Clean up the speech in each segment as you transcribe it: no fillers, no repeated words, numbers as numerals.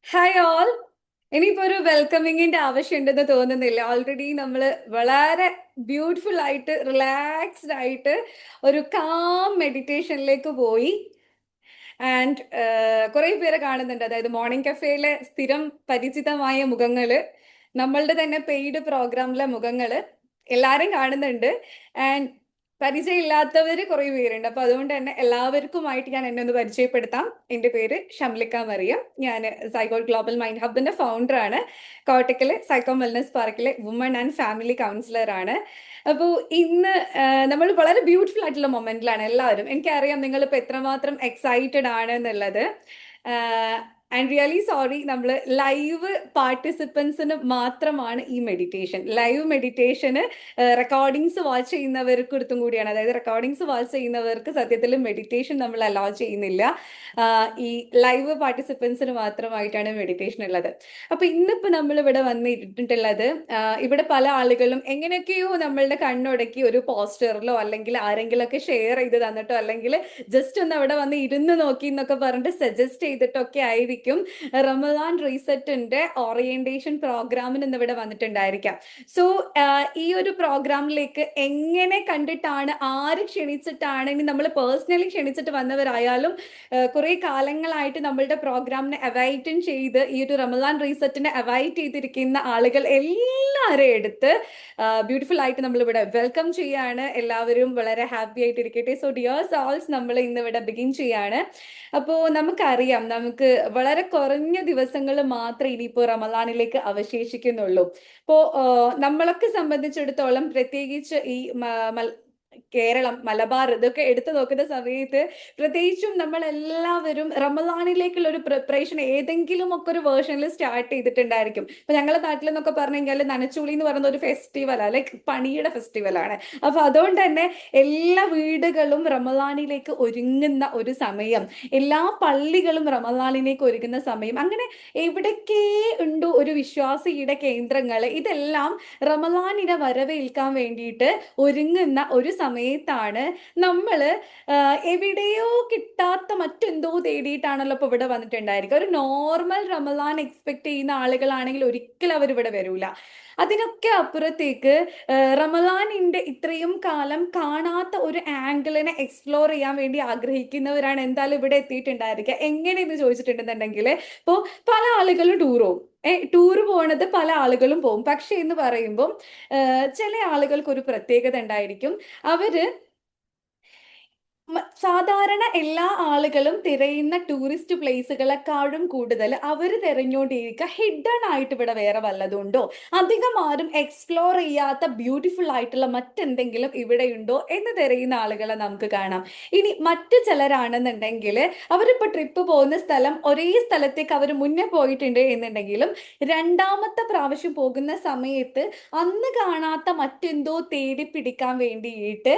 Hi all. ഇനിയിപ്പോ ഒരു വെൽക്കമിങ്ങിന്റെ ആവശ്യമുണ്ടെന്ന് തോന്നുന്നില്ല. ഓൾറെഡി നമ്മൾ വളരെ ബ്യൂട്ടിഫുൾ ആയിട്ട് റിലാക്സ്ഡ് ആയിട്ട് ഒരു കാം മെഡിറ്റേഷനിലേക്ക് പോയി. ആൻഡ് കുറെ പേരെ കാണുന്നുണ്ട്. അതായത് മോർണിംഗ് കഫേയിലെ സ്ഥിരം പരിചിതമായ മുഖങ്ങള്, നമ്മളുടെ തന്നെ പെയ്ഡ് പ്രോഗ്രാമിലെ മുഖങ്ങള് എല്ലാരും കാണുന്നുണ്ട്. ആൻഡ് പരിചയമില്ലാത്തവര് കുറെ പേരുണ്ട്. അപ്പൊ അതുകൊണ്ട് തന്നെ എല്ലാവർക്കുമായിട്ട് ഞാൻ എന്നെ ഒന്ന് പരിചയപ്പെടുത്താം. എന്റെ പേര് ഷംലിക്ക മറിയം. ഞാൻ സൈക്കോൾ ഗ്ലോബൽ മൈൻഡ് ഹബിന്റെ ഫൗണ്ടർ ആണ്. കോട്ടക്കല് സൈക്കോ വെൽനസ് പാർക്കിലെ വുമൺ ആൻഡ് ഫാമിലി കൗൺസിലർ ആണ്. അപ്പോൾ ഇന്ന് നമ്മൾ വളരെ ബ്യൂട്ടിഫുൾ ആയിട്ടുള്ള മൊമെന്റിലാണ് എല്ലാവരും. എനിക്കറിയാം നിങ്ങളിപ്പോൾ എത്രമാത്രം എക്സൈറ്റഡ് ആണ് എന്നുള്ളത്. ആൻഡ് റിയലി സോറി, നമ്മൾ ലൈവ് പാർട്ടിസിപ്പൻസിന് മാത്രമാണ് ഈ മെഡിറ്റേഷൻ. ലൈവ് മെഡിറ്റേഷന് റെക്കോർഡിങ്സ് വാച്ച് ചെയ്യുന്നവർക്ക് അടുത്തും കൂടിയാണ്. അതായത് റെക്കോർഡിങ്സ് വാച്ച് ചെയ്യുന്നവർക്ക് സത്യത്തിൽ മെഡിറ്റേഷൻ നമ്മൾ അലോ ചെയ്യുന്നില്ല. ഈ ലൈവ് പാർട്ടിസിപ്പൻസിന് മാത്രമായിട്ടാണ് മെഡിറ്റേഷൻ ഉള്ളത്. അപ്പൊ ഇന്നിപ്പോ നമ്മൾ ഇവിടെ വന്നിട്ടുള്ളത്, ഇവിടെ പല ആളുകളും എങ്ങനെയൊക്കെയോ നമ്മളുടെ കണ്ണുടക്കി ഒരു പോസ്റ്ററിലോ അല്ലെങ്കിൽ ആരെങ്കിലും ഒക്കെ ഷെയർ ചെയ്ത് തന്നിട്ടോ അല്ലെങ്കിൽ ജസ്റ്റ് ഒന്ന് അവിടെ വന്ന് ഇരുന്ന് നോക്കി എന്നൊക്കെ പറഞ്ഞിട്ട് സജസ്റ്റ് ചെയ്തിട്ടൊക്കെ ആയിരിക്കും റമദാൻ റീസെറ്റിന്റെ ഓറിയന്റേഷൻ പ്രോഗ്രാമിന് ഇന്ന് ഇവിടെ വന്നിട്ടുണ്ടായിരിക്കാം. സോ ഈ ഒരു പ്രോഗ്രാമിലേക്ക് എങ്ങനെ കണ്ടിട്ടാണ്, ആര് ക്ഷണിച്ചിട്ടാണ്, ഇനി നമ്മൾ പേഴ്സണലി ക്ഷണിച്ചിട്ട് വന്നവരായാലും കുറെ കാലങ്ങളായിട്ട് നമ്മളുടെ പ്രോഗ്രാമിനെ അവൈറ്റൻ ചെയ്ത് ഈ ഒരു റമദാൻ റീസെറ്റിനെ അവൈറ്റ് ചെയ്തിരിക്കുന്ന ആളുകൾ എല്ലാവരെയും എടുത്ത് ബ്യൂട്ടിഫുൾ ആയിട്ട് നമ്മൾ ഇവിടെ വെൽക്കം ചെയ്യാണ്. എല്ലാവരും വളരെ ഹാപ്പി ആയിട്ട് ഇരിക്കട്ടെ. സോ ഡിയർ സോൾസ്, നമ്മൾ ഇന്ന് ഇവിടെ ബിഗിൻ ചെയ്യാണ്. അപ്പോൾ നമുക്കറിയാം, നമുക്ക് വളരെ കുറഞ്ഞ ദിവസങ്ങൾ മാത്രമേ ഇനിയിപ്പോൾ റമദാനിലേക്ക് അവശേഷിക്കുന്നുള്ളൂ. അപ്പോൾ നമ്മളൊക്കെ സംബന്ധിച്ചിടത്തോളം, പ്രത്യേകിച്ച് ഈ കേരളം, മലബാർ ഇതൊക്കെ എടുത്തു നോക്കുന്ന സമയത്ത് പ്രത്യേകിച്ചും നമ്മൾ എല്ലാവരും റമദാനിലേക്കുള്ള ഒരു പ്രിപ്പറേഷൻ ഏതെങ്കിലും ഒക്കെ ഒരു വേർഷനിൽ സ്റ്റാർട്ട് ചെയ്തിട്ടുണ്ടായിരിക്കും. ഇപ്പൊ ഞങ്ങളുടെ നാട്ടിൽ എന്നൊക്കെ പറഞ്ഞു കഴിഞ്ഞാൽ നനച്ചുളി എന്ന് പറയുന്ന ഒരു ഫെസ്റ്റിവലാണ്, ലൈക്ക് പണിയുടെ ഫെസ്റ്റിവലാണ്. അപ്പൊ അതുകൊണ്ട് തന്നെ എല്ലാ വീടുകളും റമദാനിലേക്ക് ഒരുങ്ങുന്ന ഒരു സമയം, എല്ലാ പള്ളികളും റമദാനിലേക്ക് ഒരുങ്ങുന്ന സമയം, അങ്ങനെ എവിടൊക്കെ ഉണ്ടോ ഒരു വിശ്വാസിയുടെ കേന്ദ്രങ്ങൾ, ഇതെല്ലാം റമദാനിനെ വരവേൽക്കാൻ വേണ്ടിയിട്ട് ഒരുങ്ങുന്ന ഒരു സമയത്താണ് നമ്മൾ എവിടെയോ കിട്ടാത്ത മറ്റെന്തോ തേടിയിട്ടാണല്ലോ ഇപ്പൊ ഇവിടെ വന്നിട്ടുണ്ടായിരിക്കുക. ഒരു നോർമൽ റമദാൻ എക്സ്പെക്ട് ചെയ്യുന്ന ആളുകളാണെങ്കിൽ ഒരിക്കലും അവർ ഇവിടെ വരൂല. അതിനൊക്കെ അപ്പുറത്തേക്ക് റമദാനിന്റെ ഇത്രയും കാലം കാണാത്ത ഒരു ആംഗിളിനെ എക്സ്പ്ലോർ ചെയ്യാൻ വേണ്ടി ആഗ്രഹിക്കുന്നവരാണ് എന്തായാലും ഇവിടെ എത്തിയിട്ടുണ്ടായിരിക്കുക. എങ്ങനെയെന്ന് ചോദിച്ചിട്ടുണ്ടെന്നുണ്ടെങ്കിൽ, ഇപ്പോൾ പല ആളുകളും ടൂർ പോകും. ടൂർ പോണത് പല ആളുകളും പോകും. പക്ഷെ എന്ന് പറയുമ്പോൾ ചില ആളുകൾക്ക് ഒരു പ്രത്യേകത ഉണ്ടായിരിക്കും. അവര് സാധാരണ എല്ലാ ആളുകളും തിരയുന്ന ടൂറിസ്റ്റ് പ്ലേസുകളെക്കാളും കൂടുതൽ അവർ തിരഞ്ഞുകൊണ്ടിരിക്കുക ഹിഡൻ ആയിട്ട് ഇവിടെ വേറെ വല്ലതുണ്ടോ, അധികം ആരും എക്സ്പ്ലോർ ചെയ്യാത്ത ബ്യൂട്ടിഫുൾ ആയിട്ടുള്ള മറ്റെന്തെങ്കിലും ഇവിടെയുണ്ടോ എന്ന് തിരയുന്ന ആളുകളെ നമുക്ക് കാണാം. ഇനി മറ്റു ചിലരാണെന്നുണ്ടെങ്കിൽ, അവരിപ്പോ ട്രിപ്പ് പോകുന്ന സ്ഥലം ഒരേ സ്ഥലത്തേക്ക് അവർ മുന്നേ പോയിട്ടുണ്ട് എന്നുണ്ടെങ്കിലും രണ്ടാമത്തെ പ്രാവശ്യം പോകുന്ന സമയത്ത് അന്ന് കാണാത്ത മറ്റെന്തോ തേടി പിടിക്കാൻ വേണ്ടിയിട്ട്,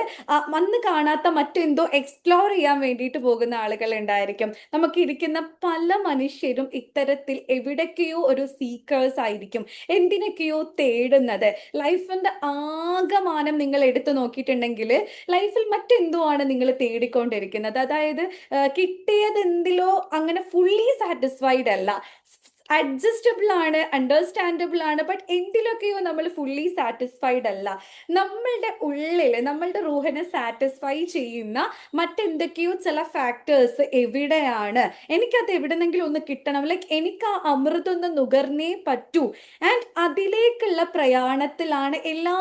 അന്ന് കാണാത്ത മറ്റെന്തോ എക്സ്പ്ലോർ ചെയ്യാൻ വേണ്ടിയിട്ട് പോകുന്ന ആളുകൾ ഉണ്ടായിരിക്കും. നമുക്ക് ഇരിക്കുന്ന പല മനുഷ്യരും ഇത്തരത്തിൽ എവിടൊക്കെയോ ഒരു സീക്കേഴ്സ് ആയിരിക്കും, എന്തിനൊക്കെയോ തേടുന്നത്. ലൈഫിന്റെ ആകമാനം നിങ്ങൾ എടുത്തു നോക്കിയിട്ടുണ്ടെങ്കിൽ ലൈഫിൽ മറ്റെന്തോ ആണ് നിങ്ങൾ തേടിക്കൊണ്ടിരിക്കുന്നത്. അതായത് കിട്ടിയത് എന്തിലോ അങ്ങനെ ഫുള്ളി സാറ്റിസ്ഫൈഡ് അല്ല, അഡ്ജസ്റ്റബിൾ ആണ്, അണ്ടർസ്റ്റാൻഡബിൾ ആണ്, ബട്ട് എന്തിലൊക്കെയോ നമ്മൾ ഫുള്ളി സാറ്റിസ്ഫൈഡ് അല്ല. നമ്മളുടെ ഉള്ളിൽ നമ്മളുടെ റൂഹിനെ സാറ്റിസ്ഫൈ ചെയ്യുന്ന മറ്റെന്തൊക്കെയോ ചില ഫാക്ടേഴ്സ് എവിടെയാണ്, എനിക്കത് എവിടെന്നെങ്കിലും ഒന്ന് കിട്ടണം, ലൈക്ക് എനിക്ക് ആ അമൃതൊന്ന് നുകർന്നേ പറ്റൂ. ആൻഡ് അതിലേക്കുള്ള പ്രയാണത്തിലാണ് എല്ലാ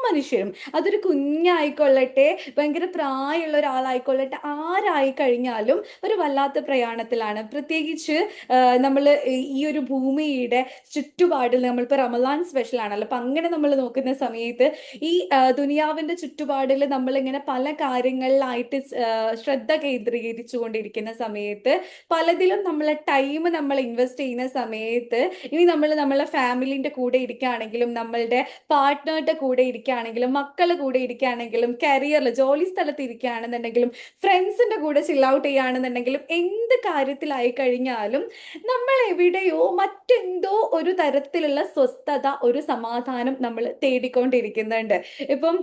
മനുഷ്യരും. അതൊരു കുഞ്ഞായിക്കൊള്ളട്ടെ, ഭയങ്കര പ്രായമുള്ള ഒരാളായിക്കൊള്ളട്ടെ, ആരായി കഴിഞ്ഞാലും ഒരു വല്ലാത്ത പ്രയാണത്തിലാണ്. പ്രത്യേകിച്ച് നമ്മൾ ഈ ഒരു ഭൂമിയുടെ ചുറ്റുപാടിൽ, നമ്മളിപ്പോൾ റമദാൻ സ്പെഷ്യൽ ആണല്ലോ, അപ്പൊ അങ്ങനെ നമ്മൾ നോക്കുന്ന സമയത്ത് ഈ ദുനിയാവിന്റെ ചുറ്റുപാടിൽ നമ്മളിങ്ങനെ പല കാര്യങ്ങളിലായിട്ട് ശ്രദ്ധ കേന്ദ്രീകരിച്ചു കൊണ്ടിരിക്കുന്ന സമയത്ത്, പലതിലും നമ്മളെ ടൈം നമ്മൾ ഇൻവെസ്റ്റ് ചെയ്യുന്ന സമയത്ത്, ഇനി നമ്മൾ നമ്മളെ ഫാമിലിന്റെ കൂടെ ഇരിക്കുകയാണെങ്കിലും, നമ്മളുടെ പാർട്ട്ണറുടെ കൂടെ ഇരിക്കുകയാണെങ്കിലും, മക്കളുടെ കൂടെ ഇരിക്കുകയാണെങ്കിലും, കരിയറിൽ ജോലി സ്ഥലത്ത് ഇരിക്കുകയാണെന്നുണ്ടെങ്കിലും, ഫ്രണ്ട്സിന്റെ കൂടെ ചിൽ ഔട്ട് ചെയ്യുകയാണെന്നുണ്ടെങ്കിലും, എന്ത് കാര്യത്തിലായി കഴിഞ്ഞാലും നമ്മൾ എവിടെയോ മറ്റെന്തോ ഒരു തരത്തിലുള്ള സ്വസ്ഥത, ഒരു സമാധാനം നമ്മൾ തേടിക്കൊണ്ടിരിക്കുന്നുണ്ട്. ഇപ്പം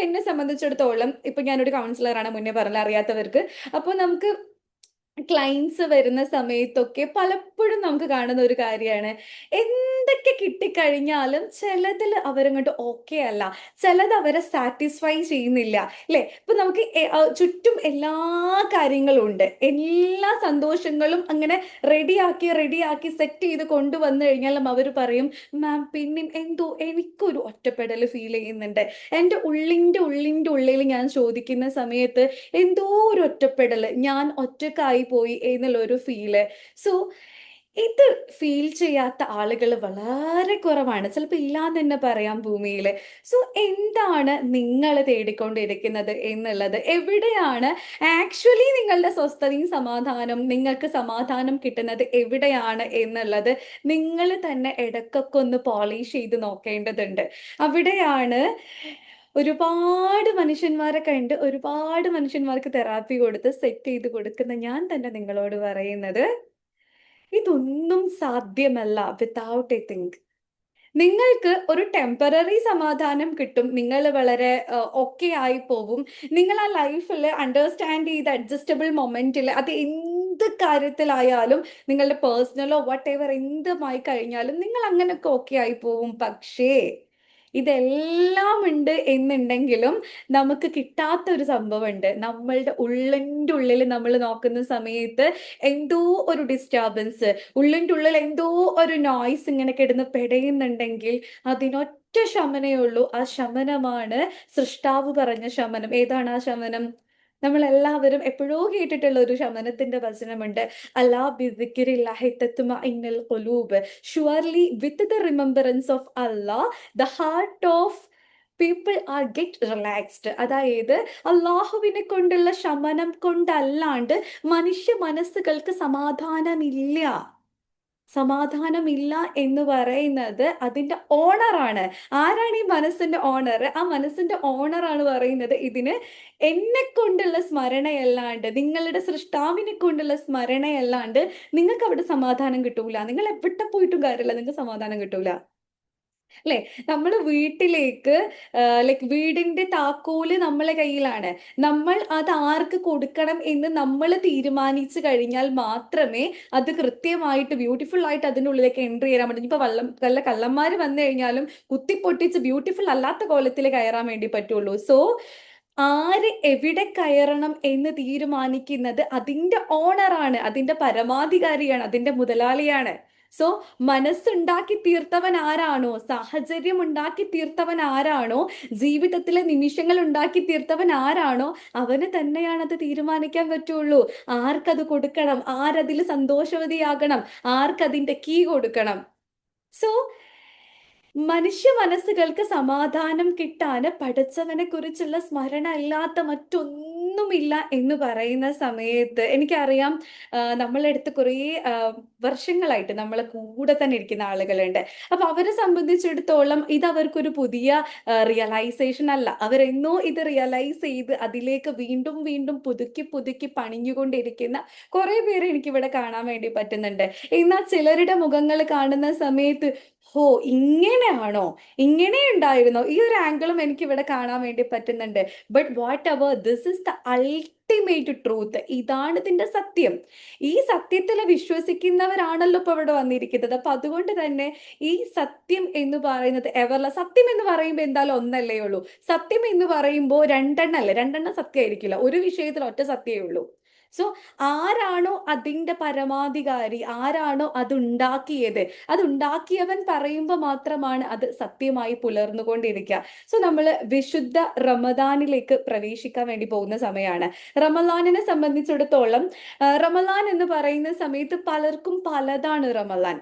എന്നെ സംബന്ധിച്ചിടത്തോളം, ഇപ്പൊ ഞാനൊരു കൗൺസിലറാണ്, മുന്നേ പറഞ്ഞ അറിയാത്തവർക്ക്. അപ്പോൾ നമുക്ക് ക്ലയൻസ് വരുന്ന സമയത്തൊക്കെ പലപ്പോഴും നമുക്ക് കാണുന്ന ഒരു കാര്യമാണ്, എന്തൊക്കെ കിട്ടിക്കഴിഞ്ഞാലും ചിലതിൽ അവരങ്ങോട്ട് ഓക്കെ അല്ല, ചിലത് അവരെ സാറ്റിസ്ഫൈ ചെയ്യുന്നില്ല, അല്ലേ? ഇപ്പൊ നമുക്ക് ചുറ്റും എല്ലാ കാര്യങ്ങളും ഉണ്ട്, എല്ലാ സന്തോഷങ്ങളും അങ്ങനെ റെഡിയാക്കി സെറ്റ് ചെയ്ത് കൊണ്ടുവന്നു കഴിഞ്ഞാലും അവർ പറയും, മാം പിന്നെയും എന്തോ എനിക്കൊരു ഒറ്റപ്പെടൽ ഫീൽ ചെയ്യുന്നുണ്ട്. എൻ്റെ ഉള്ളിൻ്റെ ഉള്ളിൽ ഞാൻ ചോദിക്കുന്ന സമയത്ത് എന്തോ ഒരു ഒറ്റപ്പെടൽ, ഞാൻ ഒറ്റക്കായി പോയി എന്നുള്ള ഒരു ഫീല്. സോ ഇത് ഫീൽ ചെയ്യാത്ത ആളുകൾ വളരെ കുറവാണ്, ചിലപ്പോൾ ഇല്ലാന്ന് തന്നെ പറയാം ഭൂമിയിൽ. സോ എന്താണ് നിങ്ങൾ തേടിക്കൊണ്ടിരിക്കുന്നത് എന്നുള്ളത്, എവിടെയാണ് ആക്ച്വലി നിങ്ങളുടെ സ്വസ്ഥതയും സമാധാനം, നിങ്ങൾക്ക് സമാധാനം കിട്ടുന്നത് എവിടെയാണ് എന്നുള്ളത് നിങ്ങൾ തന്നെ ഇടയ്ക്കൊക്കെ ഒന്ന് പോളിഷ് ചെയ്ത് നോക്കേണ്ടതുണ്ട്. അവിടെയാണ് ഒരുപാട് മനുഷ്യന്മാരെ കണ്ട് ഒരുപാട് മനുഷ്യന്മാർക്ക് തെറാപ്പി കൊടുത്ത് സെറ്റ് ചെയ്ത് കൊടുക്കുന്ന ഞാൻ തന്നെ നിങ്ങളോട് പറയുന്നത്, ഇതൊന്നും സാധ്യമല്ല വിത്തൗട്ട് എ തിങ്ക്. നിങ്ങൾക്ക് ഒരു ടെമ്പററി സമാധാനം കിട്ടും, നിങ്ങൾ വളരെ ഓക്കെ ആയി പോകും. നിങ്ങൾ ആ ലൈഫിൽ അണ്ടർസ്റ്റാൻഡ് ചെയ്ത് അഡ്ജസ്റ്റബിൾ മൊമെന്റിൽ അത് എന്ത് കാര്യത്തിലായാലും, നിങ്ങളുടെ പേഴ്സണലോ വട്ട് എവർ എന്തുമായി കഴിഞ്ഞാലും നിങ്ങൾ അങ്ങനെയൊക്കെ ഓക്കെ ആയി പോകും. പക്ഷേ ഇതെല്ലാം ഉണ്ട് എന്നുണ്ടെങ്കിലും നമുക്ക് കിട്ടാത്ത ഒരു സംഭവമുണ്ട്. നമ്മളുടെ ഉള്ളിൻ്റെ ഉള്ളിൽ നമ്മൾ നോക്കുന്ന സമയത്ത് എന്തോ ഒരു ഡിസ്റ്റർബൻസ്, ഉള്ളിൻ്റെ ഉള്ളിൽ എന്തോ ഒരു നോയ്സ് ഇങ്ങനെ കിടന്ന് പെടയുന്നുണ്ടെങ്കിൽ അതിനൊറ്റ ശമനേ ഉള്ളൂ. ആ ശമനമാണ് സൃഷ്ടാവ് പറഞ്ഞ ശമനം. ഏതാണ് ആ ശമനം? നമ്മൾ എല്ലാവരും എപ്പോഴോ കേട്ടിട്ടുള്ള ഒരു ശമനത്തിന്റെ വചനമുണ്ട്, അലാ ബിദിക്രില്ലാഹി തത്മഇന്നുൽ ഖുലൂബ്. Surely with the remembrance of Allah the heart of people are get relaxed. അതായത് അള്ളാഹുവിനെ കൊണ്ടുള്ള ശമനം കൊണ്ടല്ലാണ്ട് മനുഷ്യ മനസ്സുകൾക്ക് സമാധാനമില്ല. സമാധാനമില്ല എന്ന് പറയുന്നത് അതിന്റെ ഓണറാണ്. ആരാണ് ഈ മനസ്സിന്റെ ഓണർ? ആ മനസ്സിന്റെ ഓണറാണ് പറയുന്നത്, ഇതിന് എന്നെ കൊണ്ടുള്ള സ്മരണയല്ലാണ്ട്, നിങ്ങളുടെ സൃഷ്ടാവിനെ കൊണ്ടുള്ള സ്മരണയല്ലാണ്ട് നിങ്ങൾക്ക് അവിടെ സമാധാനം കിട്ടൂല. നിങ്ങൾ എവിടെ പോയിട്ടും കാര്യമില്ല, നിങ്ങൾക്ക് സമാധാനം കിട്ടൂല. അല്ലെ? നമ്മൾ വീട്ടിലേക്ക് ലൈക്ക് വീടിന്റെ താക്കോല് നമ്മളെ കയ്യിലാണ്. നമ്മൾ അത് ആർക്ക് കൊടുക്കണം എന്ന് നമ്മൾ തീരുമാനിച്ചു കഴിഞ്ഞാൽ മാത്രമേ അത് കൃത്യമായിട്ട് ബ്യൂട്ടിഫുൾ ആയിട്ട് അതിൻ്റെ ഉള്ളിലേക്ക് എൻട്രി ചെയ്യാൻ പറ്റും. ഇപ്പൊ വല്ല കള്ളന്മാർ വന്നു കഴിഞ്ഞാലും കുത്തിപ്പൊട്ടിച്ച് ബ്യൂട്ടിഫുൾ അല്ലാത്ത കോലത്തിൽ കയറാൻ വേണ്ടി പറ്റുള്ളൂ. സോ ആര് എവിടെ കയറണം എന്ന് തീരുമാനിക്കുന്നത് അതിന്റെ ഓണറാണ്, അതിന്റെ പരമാധികാരിയാണ്, അതിന്റെ മുതലാളിയാണ്. സോ മനസ്സുണ്ടാക്കി തീർത്തവൻ ആരാണോ, സാഹചര്യം ഉണ്ടാക്കി തീർത്തവൻ ആരാണോ, ജീവിതത്തിലെ നിമിഷങ്ങൾ ഉണ്ടാക്കി തീർത്തവൻ ആരാണോ, അവന് തന്നെയാണ് അത് തീരുമാനിക്കാൻ പറ്റുള്ളൂ. ആർക്കത് കൊടുക്കണം, ആരതിൽ സന്തോഷവതിയാകണം, ആർക്കതിന്റെ കീ കൊടുക്കണം. സോ മനുഷ്യ മനസ്സുകൾക്ക് സമാധാനം കിട്ടാന് പഠിച്ചവനെ കുറിച്ചുള്ള സ്മരണ അല്ലാത്ത മറ്റൊന്നുമില്ല എന്ന് പറയുന്ന സമയത്ത് എനിക്കറിയാം, നമ്മളടുത്ത് കുറേ വർഷങ്ങളായിട്ട് നമ്മളെ കൂടെ തന്നെ ഇരിക്കുന്ന ആളുകളുണ്ട്. അപ്പൊ അവരെ സംബന്ധിച്ചിടത്തോളം ഇത് അവർക്കൊരു പുതിയ റിയലൈസേഷൻ അല്ല. അവരെന്നോ ഇത് റിയലൈസ് ചെയ്ത് അതിലേക്ക് വീണ്ടും വീണ്ടും പുതുക്കി പുതുക്കി പണിഞ്ഞുകൊണ്ടിരിക്കുന്ന കുറെ പേര് എനിക്കിവിടെ കാണാൻ വേണ്ടി പറ്റുന്നുണ്ട്. എന്നാൽ ചിലരുടെ മുഖങ്ങൾ കാണുന്ന സമയത്ത്, ഹോ ഇങ്ങനെയാണോ, ഇങ്ങനെ ഉണ്ടായിരുന്നോ, ഈ ഒരു ആംഗിളും എനിക്ക് ഇവിടെ കാണാൻ വേണ്ടി പറ്റുന്നുണ്ട്. But what ever, this is the ultimate truth. ഇതാണ് ഇതിന്റെ സത്യം. ഈ സത്യത്തിൽ വിശ്വസിക്കുന്നവരാണല്ലോ ഇപ്പൊ ഇവിടെ വന്നിരിക്കുന്നത്. അപ്പൊ അതുകൊണ്ട് തന്നെ ഈ സത്യം എന്ന് പറയുന്നത് സത്യം എന്ന് പറയുമ്പോൾ എന്തായാലും ഒന്നല്ലേ ഉള്ളൂ. സത്യം എന്ന് പറയുമ്പോൾ രണ്ടെണ്ണല്ലേ, രണ്ടെണ്ണം സത്യമായിരിക്കില്ല. ഒരു വിഷയത്തിൽ ഒറ്റ സത്യമേ ഉള്ളൂ. സോ ആരാണോ അതിന്റെ പരമാധികാരി, ആരാണോ അതുണ്ടാക്കിയവൻ പറയുമ്പോൾ മാത്രമാണ് അത് സത്യമായി പുലർന്നുകൊണ്ടിരിക്കുക. സോ നമ്മൾ വിശുദ്ധ റമദാനിലേക്ക് പ്രവേശിക്കാൻ വേണ്ടി പോകുന്ന സമയമാണ്. റമദാനിനെ സംബന്ധിച്ചിടത്തോളം റമദാൻ എന്ന് പറയുന്ന സമയത്ത് പലർക്കും പലതാണ് റമദാൻ,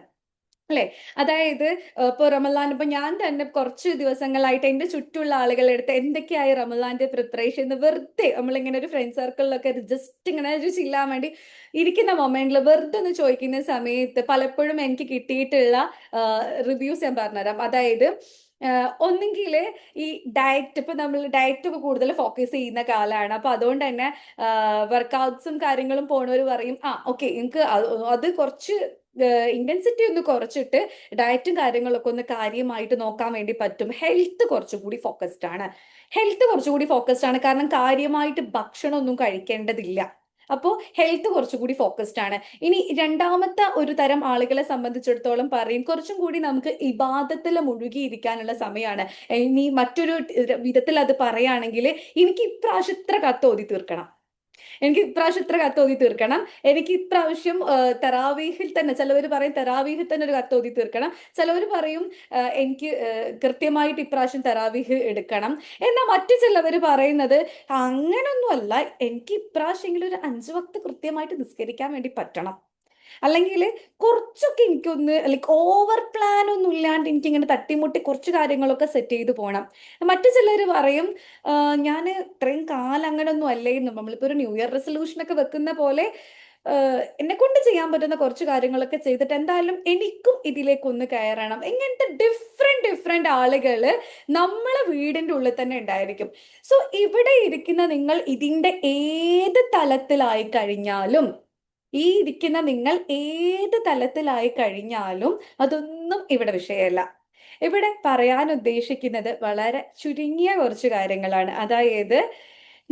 അല്ലെ? അതായത് ഇപ്പൊ റമദാൻ, ഇപ്പൊ ഞാൻ തന്നെ കുറച്ച് ദിവസങ്ങളായിട്ട് എന്റെ ചുറ്റുമുള്ള ആളുകളുടെ അടുത്ത് എന്തൊക്കെയായി റമദാന്റെ പ്രിപ്പറേഷൻ എന്ന് വെറുതെ നമ്മളിങ്ങനെ ഒരു ഫ്രണ്ട് സർക്കിളിലൊക്കെ ജസ്റ്റ് ഇങ്ങനെ ചില്ലാൻ വേണ്ടി ഇരിക്കുന്ന മൊമെന്റിൽ വെറുതെ ഒന്ന് ചോദിക്കുന്ന സമയത്ത് പലപ്പോഴും എനിക്ക് കിട്ടിയിട്ടുള്ള റിവ്യൂസ് ഞാൻ പറഞ്ഞുതരാം. അതായത് ഒന്നെങ്കിൽ ഈ ഡയറ്റ്, ഇപ്പൊ നമ്മൾ ഡയറ്റ് ഒക്കെ കൂടുതൽ ഫോക്കസ് ചെയ്യുന്ന കാലമാണ്. അപ്പൊ അതുകൊണ്ട് തന്നെ വർക്കൗട്ട്സും കാര്യങ്ങളും പോണവർ പറയും, ഓക്കെ എനിക്ക് അത് കുറച്ച് ഇന്റൻസിറ്റി ഒന്ന് കുറച്ചിട്ട് ഡയറ്റും കാര്യങ്ങളൊക്കെ ഒന്ന് കാര്യമായിട്ട് നോക്കാൻ വേണ്ടി പറ്റും. ഹെൽത്ത് കുറച്ചുകൂടി ഫോക്കസ്ഡ് ആണ്. കാരണം കാര്യമായിട്ട് ഭക്ഷണം ഒന്നും കഴിക്കേണ്ടതില്ല. അപ്പോൾ ഹെൽത്ത് കുറച്ചുകൂടി ഫോക്കസ്ഡ് ആണ്. ഇനി രണ്ടാമത്തെ ഒരു തരം ആളുകളെ സംബന്ധിച്ചിടത്തോളം പറയും കുറച്ചും കൂടി നമുക്ക് ഇബാദത്തിൽ മുഴുകിയിരിക്കാനുള്ള സമയമാണ്. ഇനി മറ്റൊരു വിധത്തിൽ അത് പറയുകയാണെങ്കിൽ എനിക്ക് ഇപ്രാവശ്യം ഇത്ര കത്ത് ഓതി തീർക്കണം, എനിക്ക് ഇപ്രാവശ്യം ഇത്ര കത്ത് ഓതി തീർക്കണം, എനിക്ക് ഇപ്രാവശ്യം തറാവീഹിൽ തന്നെ, ചിലവർ പറയും തറാവീഹിൽ തന്നെ ഒരു കത്ത് ഓതി തീർക്കണം, ചിലവർ പറയും എനിക്ക് കൃത്യമായിട്ട് ഇപ്രാവശ്യം തറാവീഹ് എടുക്കണം. എന്നാൽ മറ്റു ചിലവർ പറയുന്നത് അങ്ങനൊന്നുമല്ല, എനിക്ക് ഇപ്രാവശ്യമെങ്കിലും ഒരു 5 വക്ത് കൃത്യമായിട്ട് നിസ്കരിക്കാൻ വേണ്ടി പറ്റണം, അല്ലെങ്കിൽ കുറച്ചൊക്കെ എനിക്കൊന്ന് ലൈക്ക് ഓവർ പ്ലാൻ ഒന്നും ഇല്ലാണ്ട് എനിക്കിങ്ങനെ തട്ടിമുട്ടി കുറച്ച് കാര്യങ്ങളൊക്കെ സെറ്റ് ചെയ്ത് പോകണം. മറ്റു ചിലർ പറയും ഞാൻ ഇത്രയും കാലം അങ്ങനെ ഒന്നും അല്ലായിരുന്നു, നമ്മളിപ്പോൾ ഒരു ന്യൂ ഇയർ റെസൊല്യൂഷൻ ഒക്കെ വെക്കുന്ന പോലെ എന്നെ കൊണ്ട് ചെയ്യാൻ പറ്റുന്ന കുറച്ച് കാര്യങ്ങളൊക്കെ ചെയ്തിട്ട് എന്തായാലും എനിക്കും ഇതിലേക്കൊന്ന് കയറണം. ഇങ്ങനത്തെ ഡിഫറെന്റ് ആളുകൾ നമ്മളെ വീടിന്റെ ഉള്ളിൽ തന്നെ ഉണ്ടായിരിക്കും. സോ ഇവിടെ ഇരിക്കുന്ന നിങ്ങൾ ഇതിന്റെ ഏത് തലത്തിലായി കഴിഞ്ഞാലും, ഈ ഇരിക്കുന്ന നിങ്ങൾ ഏത് തലത്തിലായി കഴിഞ്ഞാലും അതൊന്നും ഇവിടെ വിഷയമല്ല. ഇവിടെ പറയാൻ ഉദ്ദേശിക്കുന്നത് വളരെ ചുരുങ്ങിയ കുറച്ച് കാര്യങ്ങളാണ്. അതായത്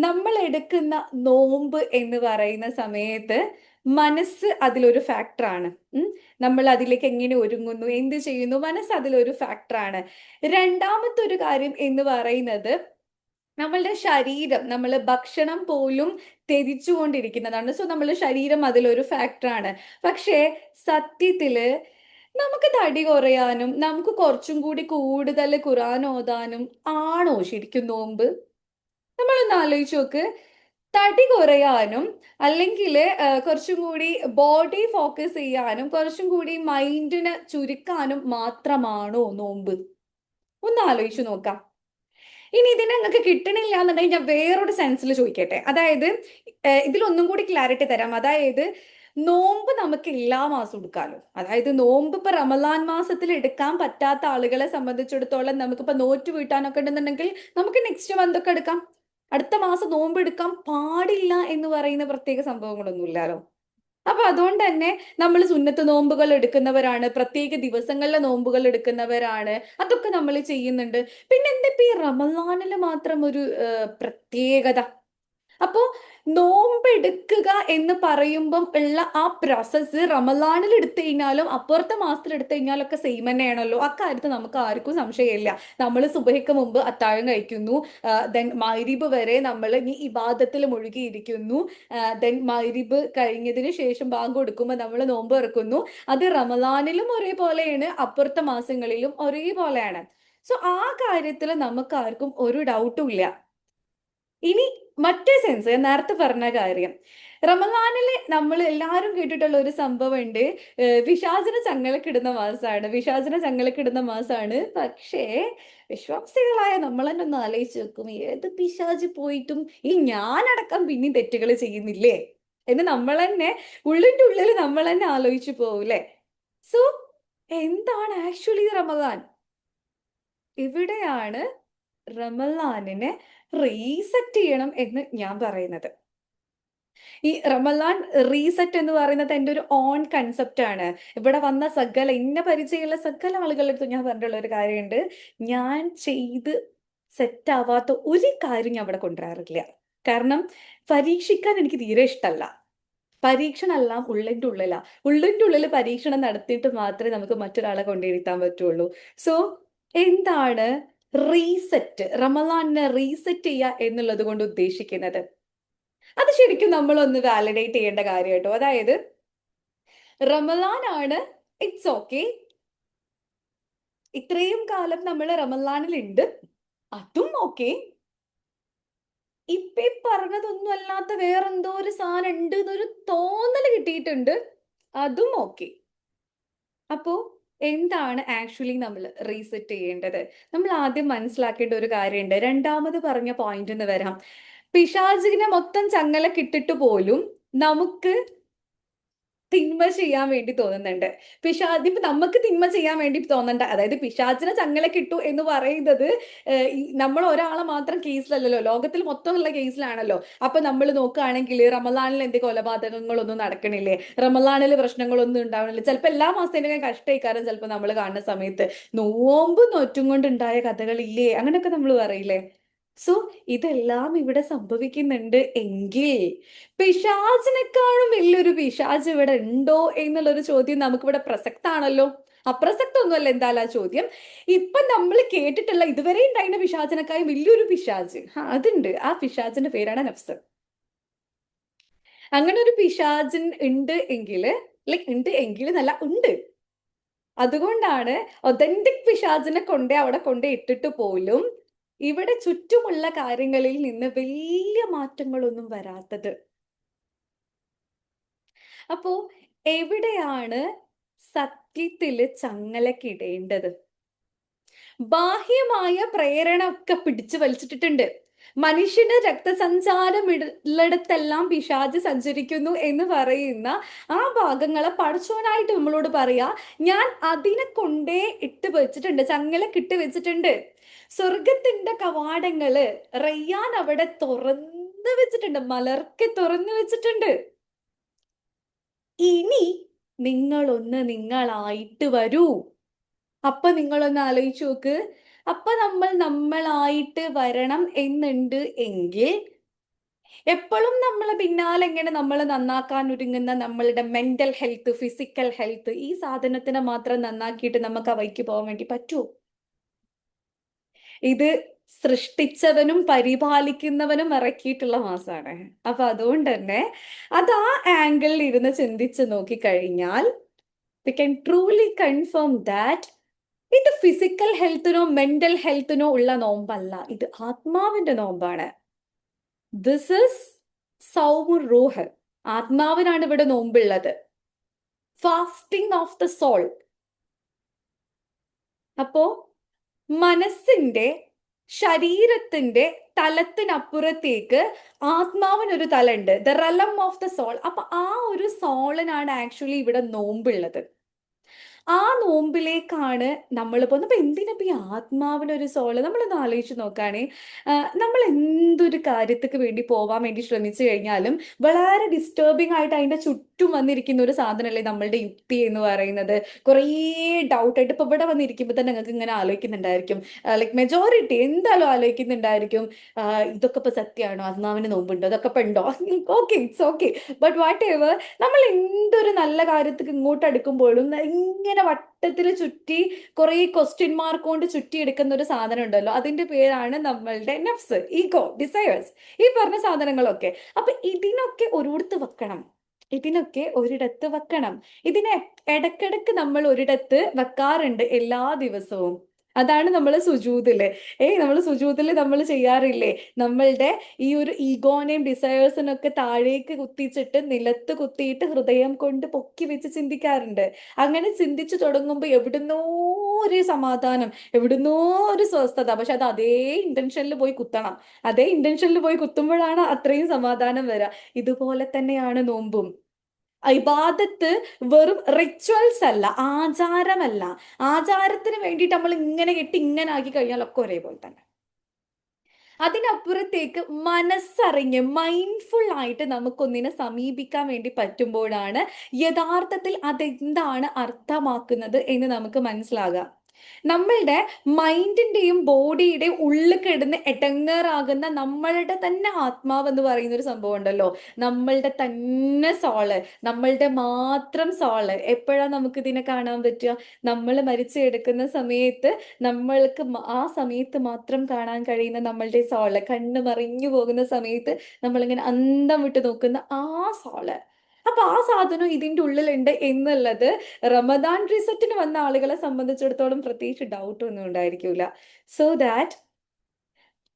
നമ്മൾ എടുക്കുന്ന നോമ്പ് എന്ന് പറയുന്ന സമയത്ത് മനസ്സ് അതിലൊരു ഫാക്ടറാണ്. നമ്മൾ അതിലേക്ക് എങ്ങനെ ഒരുങ്ങുന്നു, എന്ത് ചെയ്യുന്നു, മനസ്സ് അതിലൊരു ഫാക്ടറാണ്. രണ്ടാമത്തെ ഒരു കാര്യം എന്ന് പറയുന്നത് നമ്മളുടെ ശരീരം, നമ്മൾ ഭക്ഷണം പോലും ത്യജിച്ചുകൊണ്ടിരിക്കുന്നതാണ്. സോ നമ്മളുടെ ശരീരം അതിലൊരു ഫാക്ടറാണ്. പക്ഷേ സത്യത്തില് നമുക്ക് തടി കുറയാനും നമുക്ക് കുറച്ചും കൂടി കൂടുതൽ ഖുർആൻ ഓതാനും ആണോ ശരിക്കും നോമ്പ്? നമ്മളൊന്ന് ആലോചിച്ച് നോക്ക്. തടി കുറയാനും അല്ലെങ്കിൽ കുറച്ചും കൂടി ബോഡി ഫോക്കസ് ചെയ്യാനും കുറച്ചും കൂടി മൈൻഡിനെ ചുരുക്കാനും മാത്രമാണോ നോമ്പ്? ഒന്ന് ആലോചിച്ചു നോക്കാം. ഇനി ഇതിനെ നിങ്ങൾക്ക് കിട്ടണില്ല എന്നുണ്ടെങ്കിൽ ഞാൻ വേറൊരു സെൻസിൽ ചോദിക്കട്ടെ. അതായത് ഇതിലൊന്നും കൂടി ക്ലാരിറ്റി തരാം. അതായത് നോമ്പ് നമുക്ക് എല്ലാ മാസവും എടുക്കാമല്ലോ. അതായത് നോമ്പ് ഇപ്പൊ റമദാൻ മാസത്തിൽ എടുക്കാൻ പറ്റാത്ത ആളുകളെ സംബന്ധിച്ചിടത്തോളം നമുക്കിപ്പോ നോറ്റ് വീട്ടാനൊക്കെ ഉണ്ടെന്നുണ്ടെങ്കിൽ നമുക്ക് നെക്സ്റ്റ് മന്ത് ഒക്കെ എടുക്കാം. അടുത്ത മാസം നോമ്പ് എടുക്കാൻ പാടില്ല എന്ന് പറയുന്ന പ്രത്യേക സംഭവങ്ങളൊന്നും ഇല്ലല്ലോ. അപ്പൊ അതുകൊണ്ട് തന്നെ നമ്മൾ സുന്നത്ത് നോമ്പുകൾ എടുക്കുന്നവരാണ്, പ്രത്യേക ദിവസങ്ങളിലെ നോമ്പുകൾ എടുക്കുന്നവരാണ്, അതൊക്കെ നമ്മൾ ചെയ്യുന്നുണ്ട്. പിന്നെ എന്താ ഇപ്പൊ ഈ റമദാനിൽ മാത്രം ഒരു പ്രത്യേകത? അപ്പോ നോമ്പെടുക്കുക എന്ന് പറയുമ്പം ഉള്ള ആ പ്രോസസ്സ് റമദാനിൽ എടുത്തു കഴിഞ്ഞാലും അപ്പുറത്തെ മാസത്തിൽ എടുത്തു കഴിഞ്ഞാലും ഒക്കെ സെയിം തന്നെയാണല്ലോ. അക്കാര്യത്തിൽ നമുക്ക് ആർക്കും സംശയമില്ല. നമ്മൾ സുബഹിക്ക് മുമ്പ് അത്താഴം കഴിക്കുന്നു, ദെൻ മഗ്‌രിബ് വരെ നമ്മൾ ഈ ഇബാദത്തിൽ മുഴുകിയിരിക്കുന്നു, ദെൻ മഗ്‌രിബ് കഴിഞ്ഞതിന് ശേഷം ബാങ്ക് കൊടുക്കുമ്പോൾ നമ്മൾ നോമ്പ് തുറക്കുന്നു. അത് റമദാനിലും ഒരേപോലെയാണ്, അപ്പുറത്തെ മാസങ്ങളിലും ഒരേപോലെയാണ്. സോ ആ കാര്യത്തിൽ നമുക്ക് ആർക്കും ഒരു ഡൗട്ടും ഇല്ല. ഇനി മറ്റേ സെൻസ് നേരത്തെ പറഞ്ഞ കാര്യം, റമദാനില് നമ്മൾ എല്ലാവരും കേട്ടിട്ടുള്ള ഒരു സംഭവം ഉണ്ട്. പിശാചിനെ ചങ്ങലക്കിടുന്ന മാസമാണ്, പിശാചിനെ ചങ്ങലക്കിടുന്ന മാസമാണ്. പക്ഷേ വിശ്വാസികളായ നമ്മൾ തന്നെ ഒന്ന് ആലോചിച്ച് നോക്കും, ഏത് പിശാച് പോയിട്ടും ഈ ഞാനടക്കം പിന്നെയും തെറ്റുകൾ ചെയ്യുന്നില്ലേ എന്ന് നമ്മൾ തന്നെ ഉള്ളിൻ്റെ ഉള്ളിൽ നമ്മൾ തന്നെ ആലോചിച്ചു പോകൂലേ. സോ എന്താണ് ആക്ച്വലി റമദാൻ? ഇവിടെയാണ് റമദാനിനെ റീസെറ്റ് ചെയ്യണം എന്ന് ഞാൻ പറയുന്നത്. ഈ റമദാൻ റീസെറ്റ് എന്ന് പറയുന്നത് എൻ്റെ ഒരു ഓൺ കൺസെപ്റ്റ് ആണ്. ഇവിടെ വന്ന സകല എന്നെ പരിചയമുള്ള സകല ആളുകളുടെ അടുത്ത് ഞാൻ പറഞ്ഞിട്ടുള്ള ഒരു കാര്യമുണ്ട്, ഞാൻ ചെയ്ത് സെറ്റ് ആവാത്ത ഒരു കാര്യം ഞാൻ ഇവിടെ കൊണ്ടുവരാറില്ല. കാരണം പരീക്ഷിക്കാൻ എനിക്ക് തീരെ ഇഷ്ടമല്ല. പരീക്ഷണം എല്ലാം ഉള്ളിൻ്റെ ഉള്ളിലാ. ഉള്ളിൻ്റെ ഉള്ളിൽ പരീക്ഷണം നടത്തിയിട്ട് മാത്രമേ നമുക്ക് മറ്റൊരാളെ കൊണ്ടിരുത്താൻ പറ്റുള്ളൂ. സോ എന്താണ് റീസെറ്റ്, റമദാനിനെ റീസെറ്റ് ചെയ്യുക എന്നുള്ളത് കൊണ്ട് ഉദ്ദേശിക്കുന്നത്? അത് ശരിക്കും നമ്മളൊന്ന് വാലിഡേറ്റ് ചെയ്യേണ്ട കാര്യം കേട്ടോ. അതായത് റമദാൻ ആണ്, ഇറ്റ്സ് ഓക്കെ, ഇത്രയും കാലം നമ്മൾ റമദാനിലുണ്ട്, അതും ഓക്കെ. ഇപ്പൊ ഈ പറഞ്ഞതൊന്നും അല്ലാത്ത വേറെന്തോ ഒരു സാധനം ഉണ്ട് എന്നൊരു തോന്നല് കിട്ടിയിട്ടുണ്ട്, അതും ഓക്കെ. അപ്പോ എന്താണ് ആക്ച്വലി നമ്മൾ റീസെറ്റ് ചെയ്യേണ്ടത്? നമ്മൾ ആദ്യം മനസ്സിലാക്കേണ്ട ഒരു കാര്യമുണ്ട്. രണ്ടാമത് പറഞ്ഞ പോയിന്റിന്ന് വരാം. പിശാചിനെ മൊത്തം ചങ്ങലക്കിട്ടിട്ട് പോലും നമുക്ക് തിന്മ ചെയ്യാൻ വേണ്ടി തോന്നുന്നുണ്ട്. ഇപ്പൊ നമുക്ക് തിന്മ ചെയ്യാൻ വേണ്ടി തോന്നണ്ട, അതായത് പിശാചിനെ ചങ്ങലക്കിട്ടു എന്ന് പറയുന്നത് നമ്മൾ ഒരാളെ മാത്രം കേസിലല്ലല്ലോ, ലോകത്തിൽ മൊത്തമുള്ള കേസിലാണല്ലോ. അപ്പൊ നമ്മൾ നോക്കുകയാണെങ്കിൽ റമദാനിൽ എന്ത് കൊലപാതകങ്ങളൊന്നും നടക്കണില്ലേ, റമദാനിൽ പ്രശ്നങ്ങളൊന്നും ഉണ്ടാവണില്ല. ചിലപ്പോൾ എല്ലാ മാസത്തിൻ്റെയും കഷ്ടയിക്കാരം ചിലപ്പോൾ നമ്മൾ കാണുന്ന സമയത്ത് നോമ്പ് നോറ്റും കൊണ്ട് ഉണ്ടായ കഥകളില്ലേ, അങ്ങനെയൊക്കെ നമ്മൾ പറയില്ലേ. സോ ഇതെല്ലാം ഇവിടെ സംഭവിക്കുന്നുണ്ട് എങ്കിൽ പിശാചിനെക്കാളും വലിയൊരു പിശാച് ഇവിടെ ഉണ്ടോ എന്നുള്ളൊരു ചോദ്യം നമുക്കിവിടെ പ്രസക്താണല്ലോ. അപ്രസക്തൊന്നുമല്ല എന്തായാലും ആ ചോദ്യം. ഇപ്പൊ നമ്മൾ കേട്ടിട്ടുള്ള ഇതുവരെ ഉണ്ടായിരുന്ന പിശാചിനെക്കാളും വലിയൊരു പിശാച് അതുണ്ട്. ആ പിശാചിന്റെ പേരാണ് നഫ്സ്. അങ്ങനെ ഒരു പിശാചിൻ ഉണ്ട് എങ്കിൽ, ലൈക്ക് ഉണ്ട് എങ്കിൽ എന്നല്ല, ഉണ്ട്. അതുകൊണ്ടാണ് ഒതന്റിക് പിശാചിനെ കൊണ്ടേ അവിടെ കൊണ്ടേ ഇട്ടിട്ട് പോലും ഇവിടെ ചുറ്റുമുള്ള കാര്യങ്ങളിൽ നിന്ന് വലിയ മാറ്റങ്ങളൊന്നും വരാത്തത്. അപ്പോ എവിടെയാണ് സത്യത്തില് ചങ്ങലക്കിടേണ്ടത്? ബാഹ്യമായ പ്രേരണ ഒക്കെ പിടിച്ചു വലിച്ചിട്ടിട്ടുണ്ട്. മനുഷ്യന് രക്തസഞ്ചാരം ഉള്ളിടത്തെല്ലാം പിശാച് സഞ്ചരിക്കുന്നു എന്ന് പറയുന്ന ആ ഭാഗങ്ങളെ പടച്ചോനായിട്ട് നമ്മളോട് പറയാ, ഞാൻ അതിനെ കൊണ്ടേ ഇട്ട് വെച്ചിട്ടുണ്ട്, ചങ്ങലക്കിട്ട് വെച്ചിട്ടുണ്ട്. സ്വർഗത്തിന്റെ കവാടങ്ങള് റയ്യാൻ അവിടെ തുറന്നു വെച്ചിട്ടുണ്ട്, മലർക്കെ തുറന്നു വെച്ചിട്ടുണ്ട്. ഇനി നിങ്ങളൊന്ന് നിങ്ങളായിട്ട് വരൂ. അപ്പൊ നിങ്ങളൊന്ന് ആലോചിച്ച് നോക്ക്. അപ്പൊ നമ്മൾ നമ്മളായിട്ട് വരണം എന്നുണ്ട് എങ്കിൽ എപ്പോഴും നമ്മളെ പിന്നാലെ എങ്ങനെ നമ്മൾ നന്നാക്കാൻ ഒരുങ്ങുന്ന നമ്മളുടെ മെന്റൽ ഹെൽത്ത്, ഫിസിക്കൽ ഹെൽത്ത്, ഈ സാധനത്തിനെ മാത്രം നന്നാക്കിയിട്ട് നമുക്ക് ആ വഴിക്ക് പോകാൻ വേണ്ടി പറ്റുമോ? ഇത് സൃഷ്ടിച്ചവനും പരിപാലിക്കുന്നവനും ഇറക്കിയിട്ടുള്ള മാസാണ്. അപ്പൊ അതുകൊണ്ട് തന്നെ അത് ആ ആംഗിളിൽ ഇരുന്ന് ചിന്തിച്ച് നോക്കിക്കഴിഞ്ഞാൽ we can truly confirm that ഇത് ഫിസിക്കൽ ഹെൽത്തിനോ മെന്റൽ ഹെൽത്തിനോ ഉള്ള നോമ്പല്ല, ഇത് ആത്മാവിന്റെ നോമ്പാണ്. ദിസ് ഇസ് സൗമുർ റൂഹ്. ആത്മാവിനാണ് ഇവിടെ നോമ്പുള്ളത്. Fasting of the soul. അപ്പോ മനസ്സിന്റെ, ശരീരത്തിന്റെ തലത്തിനപ്പുറത്തേക്ക് ആത്മാവിനൊരു തലമുണ്ട്, the realm of the soul. അപ്പൊ ആ ഒരു സോളിനാണ് ആക്ച്വലി ഇവിടെ നോമ്പുള്ളത്. ആ നോമ്പിലേക്കാണ് നമ്മൾ പോകുന്നത്. അപ്പൊ എന്തിനപ്പോ ഈ ആത്മാവിനൊരു സോള്? നമ്മളൊന്ന് ആലോചിച്ച് നോക്കുകയാണെ, നമ്മൾ എന്തൊരു കാര്യത്തിക്ക് വേണ്ടി പോവാൻ വേണ്ടി ശ്രമിച്ചു കഴിഞ്ഞാലും വളരെ ഡിസ്റ്റർബിംഗ് ആയിട്ട് അതിന്റെ ചുറ്റും വന്നിരിക്കുന്ന ഒരു സാധനമല്ലേ നമ്മളുടെ യുക്തി എന്ന് പറയുന്നത്. കുറേ ഡൗട്ട് ആയിട്ട് ഇപ്പൊ ഇവിടെ വന്നിരിക്കുമ്പോൾ തന്നെ നിങ്ങൾക്ക് ഇങ്ങനെ ആലോചിക്കുന്നുണ്ടായിരിക്കും, ലൈക്ക് മെജോറിറ്റി എന്തായാലും ആലോചിക്കുന്നുണ്ടായിരിക്കും, ഇതൊക്കെ ഇപ്പൊ സത്യമാണോ, ആത്മാവിന് നോമ്പുണ്ടോ, ഇതൊക്കെ ഇപ്പൊ ഉണ്ടോ? Okay, it's okay. But what ever, നമ്മൾ എന്തൊരു നല്ല കാര്യത്തിക്ക് ഇങ്ങോട്ട് അടുക്കുമ്പോഴും ഇങ്ങനെ വട്ടത്തിൽ ചുറ്റി കുറെ ക്വസ്റ്റ്യൻ മാർക്ക് കൊണ്ട് ചുറ്റിയെടുക്കുന്ന ഒരു സാധനം ഉണ്ടല്ലോ, അതിന്റെ പേരാണ് നമ്മളുടെ നഫ്സ്, ഈഗോ, ഡിസയേഴ്സ്, ഈ പറഞ്ഞ സാധനങ്ങളൊക്കെ. അപ്പൊ ഇതിനൊക്കെ ഒരിടത്ത് വെക്കണം, ഇതിനൊക്കെ ഒരിടത്ത് വെക്കണം. ഇതിനെ ഇടക്കിടക്ക് നമ്മൾ ഒരിടത്ത് വെക്കാറുണ്ട് എല്ലാ ദിവസവും. അതാണ് നമ്മൾ സുജൂദില്, നമ്മൾ സുജൂദില് നമ്മൾ ചെയ്യാറില്ലേ, നമ്മളുടെ ഈ ഒരു ഈഗോനെയും ഡിസയേഴ്സിനൊക്കെ താഴേക്ക് കുത്തിച്ചിട്ട് നിലത്ത് കുത്തിയിട്ട് ഹൃദയം കൊണ്ട് പൊക്കി വെച്ച് ചിന്തിക്കാറുണ്ട്. അങ്ങനെ ചിന്തിച്ചു തുടങ്ങുമ്പോൾ എവിടുന്നോ ഒരു സമാധാനം, എവിടുന്നോ ഒരു സ്വസ്ഥത. പക്ഷെ അത് അതേ ഇന്റൻഷനിൽ പോയി കുത്തണം. അതേ ഇന്റൻഷനിൽ പോയി കുത്തുമ്പോഴാണ് അത്രയും സമാധാനം വരിക. ഇതുപോലെ തന്നെയാണ് നോമ്പും. ഇബാദത്ത് വെറും റിച്വൽസ് അല്ല, ആചാരമല്ല. ആചാരത്തിന് വേണ്ടിയിട്ട് നമ്മൾ ഇങ്ങനെ കെട്ടി ഇങ്ങനെ ആക്കി കഴിഞ്ഞാൽ ഒക്കെ ഒരേപോലെ തന്നെ. അതിനപ്പുറത്തേക്ക് മനസ്സറിഞ്ഞ് മൈൻഡ്ഫുൾ ആയിട്ട് നമുക്കൊന്നിനെ സമീപിക്കാൻ വേണ്ടി പറ്റുമ്പോഴാണ് യഥാർത്ഥത്തിൽ അതെന്താണ് അർത്ഥമാക്കുന്നത് എന്ന് നമുക്ക് മനസ്സിലാകാം. നമ്മളുടെ മൈൻഡിന്റെയും ബോഡിയുടെയും ഉള്ളിൽ കിടന്ന് എടങ്ങേറാകുന്ന നമ്മളുടെ തന്നെ ആത്മാവ് എന്ന് പറയുന്ന ഒരു സംഭവം ഉണ്ടല്ലോ, നമ്മളുടെ തന്നെ സോള്, നമ്മളുടെ മാത്രം സോള്. എപ്പോഴാണ് നമുക്ക് ഇതിനെ കാണാൻ പറ്റുക? നമ്മൾ മരിച്ചു കിടക്കുന്ന സമയത്ത് നമ്മൾക്ക് ആ സമയത്ത് മാത്രം കാണാൻ കഴിയുന്ന നമ്മളുടെ സോള്, കണ്ണ് മറിഞ്ഞു പോകുന്ന സമയത്ത് നമ്മളിങ്ങനെ അന്തം വിട്ട് നോക്കുന്ന ആ സോള്. അപ്പൊ ആ സാധനം ഇതിന്റെ ഉള്ളിലുണ്ട് എന്നുള്ളത് റമദാൻ റിസറ്റിന് വന്ന ആളുകളെ സംബന്ധിച്ചിടത്തോളം പ്രത്യേകിച്ച് ഡൗട്ട് ഒന്നും ഉണ്ടായിരിക്കില്ല. സോ ദാറ്റ്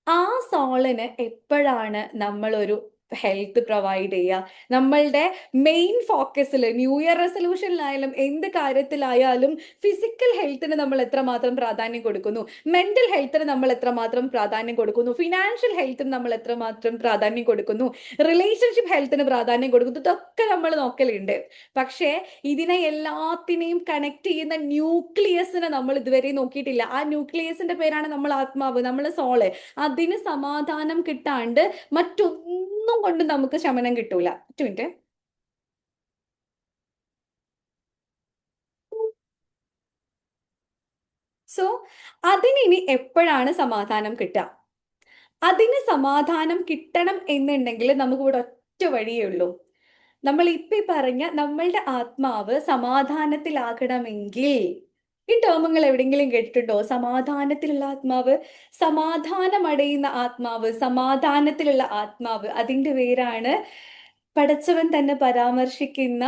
ആ സോളിന് എപ്പോഴാണ് നമ്മൾ ഒരു ഹെൽത്ത് പ്രൊവൈഡ് ചെയ്യുക, നമ്മളുടെ മെയിൻ ഫോക്കസിൽ ന്യൂ ഇയർ റെസൊല്യൂഷനിലായാലും എന്ത് കാര്യത്തിലായാലും ഫിസിക്കൽ ഹെൽത്തിന് നമ്മൾ എത്രമാത്രം പ്രാധാന്യം കൊടുക്കുന്നു, മെന്റൽ ഹെൽത്തിന് നമ്മൾ എത്രമാത്രം പ്രാധാന്യം കൊടുക്കുന്നു, ഫിനാൻഷ്യൽ ഹെൽത്തിന് നമ്മൾ എത്രമാത്രം പ്രാധാന്യം കൊടുക്കുന്നു, റിലേഷൻഷിപ്പ് ഹെൽത്തിന് പ്രാധാന്യം കൊടുക്കുന്നു, ഇതൊക്കെ നമ്മൾ നോക്കലുണ്ട്. പക്ഷേ ഇതിനെ എല്ലാത്തിനെയും കണക്ട് ചെയ്യുന്ന ന്യൂക്ലിയസിനെ നമ്മൾ ഇതുവരെ നോക്കിയിട്ടില്ല. ആ ന്യൂക്ലിയസിന്റെ പേരാണ് നമ്മൾ ആത്മാവ്, നമ്മൾ സോള്. അതിന് സമാധാനം കിട്ടാണ്ട് മറ്റൊന്നും കൊണ്ട് നമുക്ക് ശമനം കിട്ടൂല. ഒറ്റ മിനിറ്റ്. സോ അതിനി എപ്പോഴാണ് സമാധാനം കിട്ടുക? അതിന് സമാധാനം കിട്ടണം എന്നുണ്ടെങ്കിൽ നമുക്കിവിടെ ഒറ്റ വഴിയേ ഉള്ളൂ. നമ്മൾ ഇപ്പൊ ഈ പറഞ്ഞ നമ്മളുടെ ആത്മാവ് സമാധാനത്തിലാകണമെങ്കിൽ, ഈ ടേമുകൾ എവിടെയെങ്കിലും കേട്ടിട്ടുണ്ടോ? സമാധാനത്തിലുള്ള ആത്മാവ്, സമാധാനമടയുന്ന ആത്മാവ്, സമാധാനത്തിലുള്ള ആത്മാവ്, അതിന്റെ പേരാണ് പടച്ചവൻ തന്നെ പരാമർശിക്കുന്ന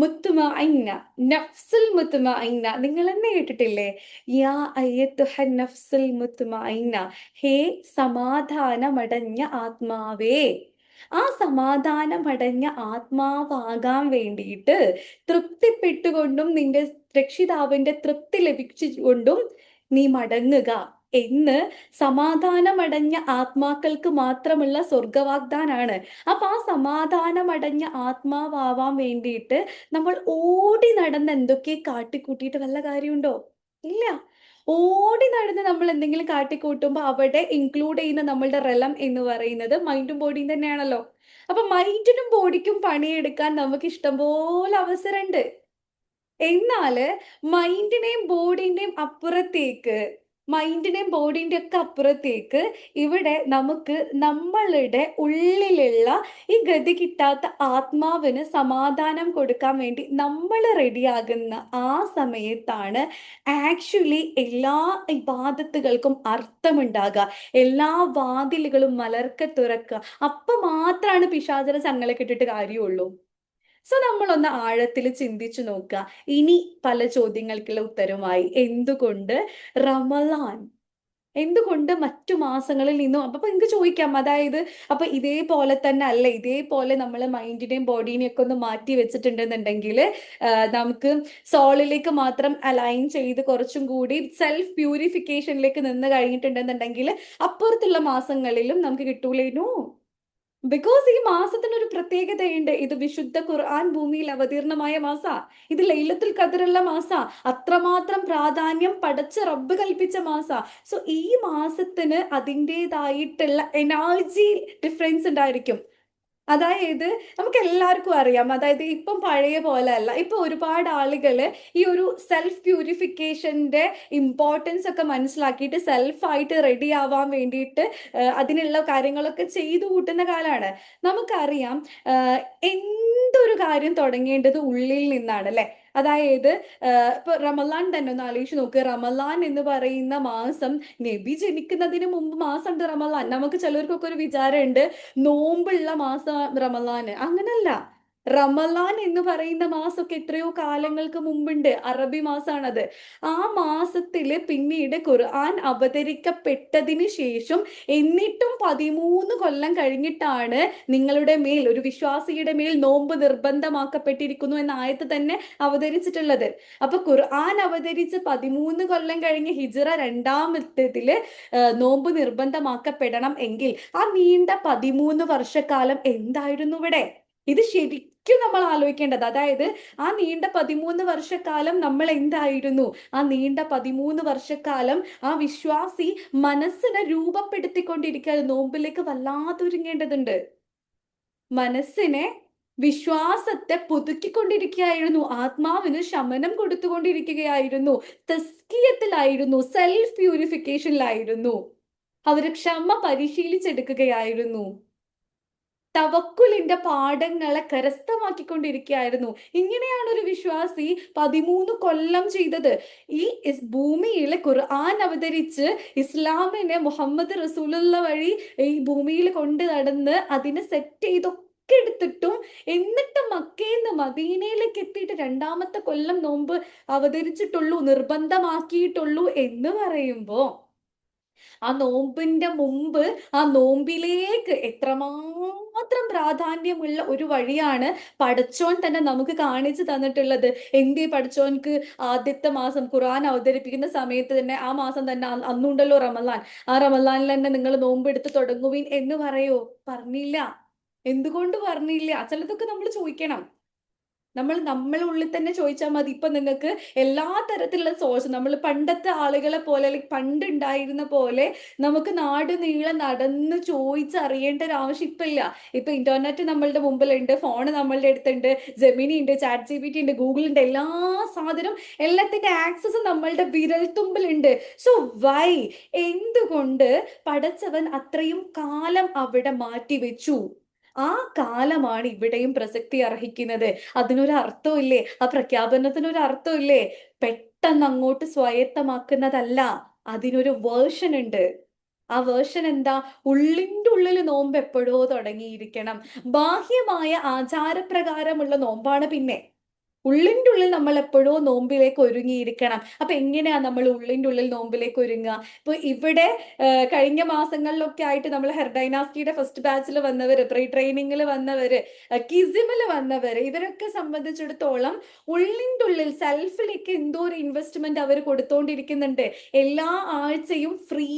മുത്തുമഇന്ന, നഫ്സുൽ മുത്തുമഇന്ന. നിങ്ങൾ തന്നെ കേട്ടിട്ടില്ലേ? യാ അയ്യത്തുഹൻ നഫ്സുൽ മുത്തുമഇന്ന, ഹേ സമാധാനമടഞ്ഞ ആത്മാവേ. ആ സമാധാനമടഞ്ഞ ആത്മാവാകാൻ വേണ്ടിയിട്ട് തൃപ്തിപ്പെട്ടുകൊണ്ടും നിന്റെ രക്ഷിതാവിന്റെ തൃപ്തി ലഭിച്ചുകൊണ്ടും നീ മടങ്ങുക എന്ന് സമാധാനമടഞ്ഞ ആത്മാക്കൾക്ക് മാത്രമുള്ള സ്വർഗവാഗ്ദാനാണ്. അപ്പൊ ആ സമാധാനമടഞ്ഞ ആത്മാവാൻ വേണ്ടിയിട്ട് നമ്മൾ ഓടി നടന്ന് എന്തൊക്കെ കാട്ടിക്കൂട്ടിയിട്ട് വല്ല കാര്യമുണ്ടോ? ഇല്ല. ഓടി നടന്ന് നമ്മൾ എന്തെങ്കിലും കാട്ടിക്കൂട്ടുമ്പോൾ അവിടെ ഇൻക്ലൂഡ് ചെയ്യുന്ന നമ്മളുടെ റെലം എന്ന് പറയുന്നത് മൈൻഡും ബോഡിയും തന്നെയാണല്ലോ. അപ്പൊ മൈൻഡിനും ബോഡിക്കും പണിയെടുക്കാൻ നമുക്ക് ഇഷ്ടംപോലെ അവസരമുണ്ട്. എന്നാല് മൈൻഡിനെയും ബോഡിന്റെയും അപ്പുറത്തേക്ക്, മൈൻഡിനെയും ബോഡിന്റെ ഒക്കെ അപ്പുറത്തേക്ക് ഇവിടെ നമുക്ക് നമ്മളുടെ ഉള്ളിലുള്ള ഈ ഗതി കിട്ടാത്ത ആത്മാവിന് സമാധാനം കൊടുക്കാൻ വേണ്ടി നമ്മൾ റെഡിയാകുന്ന ആ സമയത്താണ് ആക്ച്വലി എല്ലാ ഇബാദത്തുകൾക്കും അർത്ഥമുണ്ടാകുക, എല്ലാ വാതിലുകളും മലർക്കെ തുറക്കുക. അപ്പൊ മാത്രമാണ് പിശാചര ചങ്ങല കിട്ടിട്ട് കാര്യമുള്ളൂ. സോ നമ്മളൊന്ന് ആഴത്തിൽ ചിന്തിച്ചു നോക്കുക. ഇനി പല ചോദ്യങ്ങൾക്കുള്ള ഉത്തരവുമായി, എന്തുകൊണ്ട് റമളാൻ, എന്തുകൊണ്ട് മറ്റു മാസങ്ങളിൽ നിന്നും? അപ്പൊ നിങ്ങൾക്ക് ചോദിക്കാം, അതായത് അപ്പൊ ഇതേപോലെ തന്നെ അല്ല, ഇതേപോലെ നമ്മൾ മൈൻഡിനെയും ബോഡീനെയും ഒക്കെ ഒന്ന് മാറ്റി വെച്ചിട്ടുണ്ടെന്നുണ്ടെങ്കിൽ നമുക്ക് സോളിലേക്ക് മാത്രം അലൈൻ ചെയ്ത് കുറച്ചും കൂടി സെൽഫ് പ്യൂരിഫിക്കേഷനിലേക്ക് നിന്ന് കഴിഞ്ഞിട്ടുണ്ടെന്നുണ്ടെങ്കിൽ അപ്പുറത്തുള്ള മാസങ്ങളിലും നമുക്ക് കിട്ടൂലേനു. ബിക്കോസ് ഈ മാസത്തിന് ഒരു പ്രത്യേകതയുണ്ട്. ഇത് വിശുദ്ധ ഖുർആൻ ഭൂമിയിൽ അവതീർണമായ മാസ, ഇത് ലൈലത്തുൽ ഖദറുള്ള മാസ, അത്രമാത്രം പ്രാധാന്യം പടച്ച റബ്ബ് കൽപ്പിച്ച മാസ. സോ ഈ മാസത്തിന് അതിൻ്റെതായിട്ടുള്ള എനർജി ഡിഫറൻസ് ഉണ്ടായിരിക്കും. അതായത് നമുക്ക് എല്ലാവർക്കും അറിയാം, അതായത് ഇപ്പം പഴയ പോലെ അല്ല. ഇപ്പൊ ഒരുപാട് ആളുകള് ഈ ഒരു സെൽഫ് പ്യൂരിഫിക്കേഷന്റെ ഇമ്പോർട്ടൻസ് ഒക്കെ മനസ്സിലാക്കിയിട്ട് സെൽഫായിട്ട് റെഡി ആവാൻ വേണ്ടിയിട്ട് അതിനുള്ള കാര്യങ്ങളൊക്കെ ചെയ്തു കൂട്ടുന്ന കാലാണ്. നമുക്കറിയാം എന്തൊരു കാര്യം തുടങ്ങേണ്ടത് ഉള്ളിൽ നിന്നാണ് അല്ലെ. അതായത് ഇപ്പൊ റമലാൻ തന്നെ ഒന്ന് ആലോചിച്ച് നോക്ക്. റമലാൻ എന്ന് പറയുന്ന മാസം, നബി ജനിക്കുന്നതിന് മുമ്പ് മാസമുണ്ട് റമലാൻ. നമുക്ക് ചിലർക്കൊക്കെ ഒരു വിചാരമുണ്ട് നോമ്പുള്ള മാസം റമലാന്. അങ്ങനല്ല. റമലാൻ എന്ന് പറയുന്ന മാസമൊക്കെ എത്രയോ കാലങ്ങൾക്ക് മുമ്പുണ്ട്. അറബി മാസമാണത്. ആ മാസത്തില് പിന്നീട് ഖുർആൻ അവതരിക്കപ്പെട്ടതിന് ശേഷം എന്നിട്ടും 13 കൊല്ലം കഴിഞ്ഞിട്ടാണ് നിങ്ങളുടെ മേൽ, ഒരു വിശ്വാസിയുടെ മേൽ നോമ്പ് നിർബന്ധമാക്കപ്പെട്ടിരിക്കുന്നു എന്ന ആയത്ത് തന്നെ അവതരിച്ചിട്ടുള്ളത്. അപ്പൊ ഖുർആൻ അവതരിച്ച് 13 കൊല്ലം കഴിഞ്ഞ് ഹിജ്റ രണ്ടാമത്തേതില് നോമ്പ് നിർബന്ധമാക്കപ്പെടണം എങ്കിൽ ആ നീണ്ട 13 വർഷക്കാലം എന്തായിരുന്നു ഇവിടെ? ഇത് ശരിക്കും നമ്മൾ ആലോചിക്കേണ്ടത്. അതായത് ആ നീണ്ട 13 വർഷക്കാലം നമ്മൾ എന്തായിരുന്നു? ആ നീണ്ട 13 വർഷക്കാലം ആ വിശ്വാസി മനസ്സിനെ രൂപപ്പെടുത്തിക്കൊണ്ടിരിക്കുക. നോമ്പിലേക്ക് വല്ലാതൊരുങ്ങേണ്ടതുണ്ട്. മനസ്സിനെ, വിശ്വാസത്തെ പുതുക്കിക്കൊണ്ടിരിക്കുകയായിരുന്നു. ആത്മാവിന് ശമനം കൊടുത്തുകൊണ്ടിരിക്കുകയായിരുന്നു. തസ്കിയത്തിലായിരുന്നു, സെൽഫ് പ്യൂരിഫിക്കേഷനിലായിരുന്നു. അവര് ക്ഷമ പരിശീലിച്ചെടുക്കുകയായിരുന്നു. തവക്കുലിന്റെ പാഠങ്ങളെ കരസ്ഥമാക്കിക്കൊണ്ടിരിക്കുകയായിരുന്നു. ഇങ്ങനെയാണ് ഒരു വിശ്വാസി 13 കൊല്ലം ചെയ്തത്. ഈ ഭൂമിയിൽ ഖുർആൻ അവതരിച്ച് ഇസ്ലാമിനെ മുഹമ്മദ് റസൂലുള്ള വഴി ഈ ഭൂമിയിൽ കൊണ്ട് നടന്ന് അതിനെ സെറ്റ് ചെയ്തൊക്കെ എടുത്തിട്ടും എന്നിട്ട് മക്കയിന്ന് മദീനയിലേക്ക് എത്തിയിട്ട് രണ്ടാമത്തെ കൊല്ലം നോമ്പ് അവതരിച്ചിട്ടുള്ളൂ, നിർബന്ധമാക്കിയിട്ടുള്ളൂ എന്ന് പറയുമ്പോ ആ നോമ്പിന്റെ മുമ്പ് ആ നോമ്പിലേക്ക് എത്രമാത്രം പ്രാധാന്യമുള്ള ഒരു വഴിയാണ് പടച്ചോൻ തന്നെ നമുക്ക് കാണിച്ചു തന്നിട്ടുള്ളത്. എന്തേ പടച്ചോൻക്ക് ആദ്യത്തെ മാസം ഖുർആൻ അവതരിപ്പിക്കുന്ന സമയത്ത് തന്നെ ആ മാസം തന്നെ അന്നുണ്ടല്ലോ റമലാൻ, ആ റമലാനിൽ തന്നെ നിങ്ങൾ നോമ്പ് എടുത്ത് തുടങ്ങുവിൻ എന്ന് പറയോ? പറഞ്ഞില്ല. എന്തുകൊണ്ട് പറഞ്ഞില്ല? ചിലതൊക്കെ നമ്മൾ ചോദിക്കണം. നമ്മളെ ഉള്ളിൽ തന്നെ ചോദിച്ചാൽ മതി. ഇപ്പൊ നിങ്ങൾക്ക് എല്ലാ തരത്തിലുള്ള സോഴ്സ്, നമ്മൾ പണ്ടത്തെ ആളുകളെ പോലെ, അല്ലെങ്കിൽ പണ്ട് ഉണ്ടായിരുന്ന പോലെ നമുക്ക് നാട് നീളെ നടന്ന് ചോദിച്ചറിയേണ്ട ഒരു ആവശ്യം ഇപ്പൊ ഇല്ല. ഇപ്പൊ ഇന്റർനെറ്റ് നമ്മളുടെ മുമ്പിലുണ്ട്, ഫോൺ നമ്മളുടെ അടുത്തുണ്ട്, ജെമിനി ഉണ്ട്, ചാറ്റ് GPT ഉണ്ട്, ഗൂഗിൾ ഉണ്ട്, എല്ലാ സാധനം, എല്ലാത്തിന്റെ ആക്സസ് നമ്മളുടെ വിരൽത്തുമ്പിലുണ്ട്. സോ വൈ, എന്തുകൊണ്ട് പടച്ചവൻ അത്രയും കാലം അവിടെ മാറ്റി വെച്ചു? ആ കാലമാണ് ഇവിടെയും പ്രസക്തി അർഹിക്കുന്നത്. അതിനൊരു അർത്ഥമില്ലേ? ആ പ്രഖ്യാപനത്തിനൊരു അർത്ഥമില്ലേ? പെട്ടെന്ന് അങ്ങോട്ട് സ്വായത്തമാക്കുന്നതല്ല, അതിനൊരു വേർഷൻ ഉണ്ട്. ആ വേർഷൻ എന്താ? ഉള്ളിൻ്റെ ഉള്ളിൽ നോമ്പ് എപ്പോഴോ തുടങ്ങിയിരിക്കണം. ബാഹ്യമായ ആചാരപ്രകാരമുള്ള നോമ്പാണ് പിന്നെ. ഉള്ളിൻ്റെ ഉള്ളിൽ നമ്മൾ എപ്പോഴോ നോമ്പിലേക്ക് ഒരുങ്ങിയിരിക്കണം. അപ്പൊ എങ്ങനെയാ നമ്മൾ ഉള്ളിൻ്റെ ഉള്ളിൽ നോമ്പിലേക്ക് ഒരുങ്ങുക? ഇപ്പൊ ഇവിടെ കഴിഞ്ഞ മാസങ്ങളിലൊക്കെ ആയിട്ട് നമ്മൾ ഹെർഡൈനാസ്കിയുടെ ഫസ്റ്റ് ബാച്ചിൽ വന്നവര്, പ്രീ ട്രെയിനിങ്ങിൽ വന്നവര്, കിസിമിൽ വന്നവര്, ഇവരൊക്കെ സംബന്ധിച്ചിടത്തോളം ഉള്ളിൻ്റെ ഉള്ളിൽ സെൽഫിലേക്ക് എന്തോ ഒരു ഇൻവെസ്റ്റ്മെന്റ് അവർ കൊടുത്തോണ്ടിരിക്കുന്നുണ്ട്. എല്ലാ ആഴ്ചയും ഫ്രീ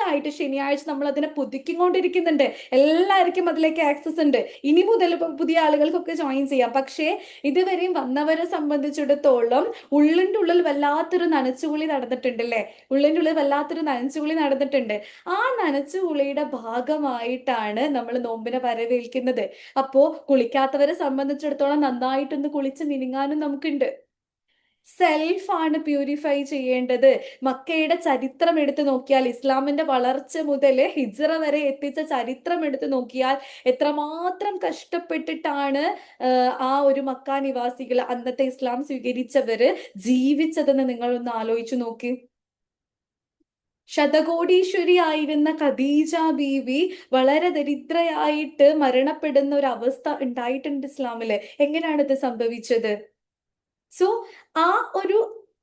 ആയിട്ട് ശനിയാഴ്ച നമ്മൾ അതിനെ പുതുക്കിക്കൊണ്ടിരിക്കുന്നുണ്ട്. എല്ലാവർക്കും അതിലേക്ക് ആക്സസ് ഉണ്ട്. ഇനി മുതൽ പുതിയ ആളുകൾക്കൊക്കെ ജോയിൻ ചെയ്യാം. പക്ഷേ ഇതുവരെയും വന്നവരെ സംബന്ധിച്ചിടത്തോളം ഉള്ളിൻ്റെ ഉള്ളിൽ വല്ലാത്തൊരു നനച്ചുകുളി നടന്നിട്ടുണ്ട് അല്ലേ? ഉള്ളിൻ്റെ ഉള്ളിൽ വല്ലാത്തൊരു നനച്ചുകുളി നടന്നിട്ടുണ്ട്. ആ നനച്ചുകുളിയുടെ ഭാഗമായിട്ടാണ് നമ്മൾ നോമ്പിനെ വരവേൽക്കുന്നത്. അപ്പോ കുളിക്കാത്തവരെ സംബന്ധിച്ചിടത്തോളം നന്നായിട്ടൊന്ന് കുളിച്ച് മിനുങ്ങാനും നമുക്കുണ്ട്. സെൽഫാണ് പ്യൂരിഫൈ ചെയ്യേണ്ടത്. മക്കയുടെ ചരിത്രം എടുത്തു നോക്കിയാൽ, ഇസ്ലാമിന്റെ വളർച്ച മുതൽ ഹിജ്റ വരെ എത്തിച്ച ചരിത്രം എടുത്തു നോക്കിയാൽ എത്രമാത്രം കഷ്ടപ്പെട്ടിട്ടാണ് ആ ഒരു മക്ക നിവാസികൾ, അന്നത്തെ ഇസ്ലാം സ്വീകരിച്ചവര് ജീവിച്ചതെന്ന് നിങ്ങളൊന്ന് ആലോചിച്ചു നോക്കി. ശതകോടീശ്വരി ആയിരുന്ന ഖദീജ ബീവി വളരെ ദരിദ്രയായിട്ട് മരണപ്പെടുന്ന ഒരു അവസ്ഥ ഉണ്ടായിട്ടുണ്ട് ഇസ്ലാമില്. എങ്ങനെയാണ് ഇത് സംഭവിച്ചത്? സോ ആ ഒരു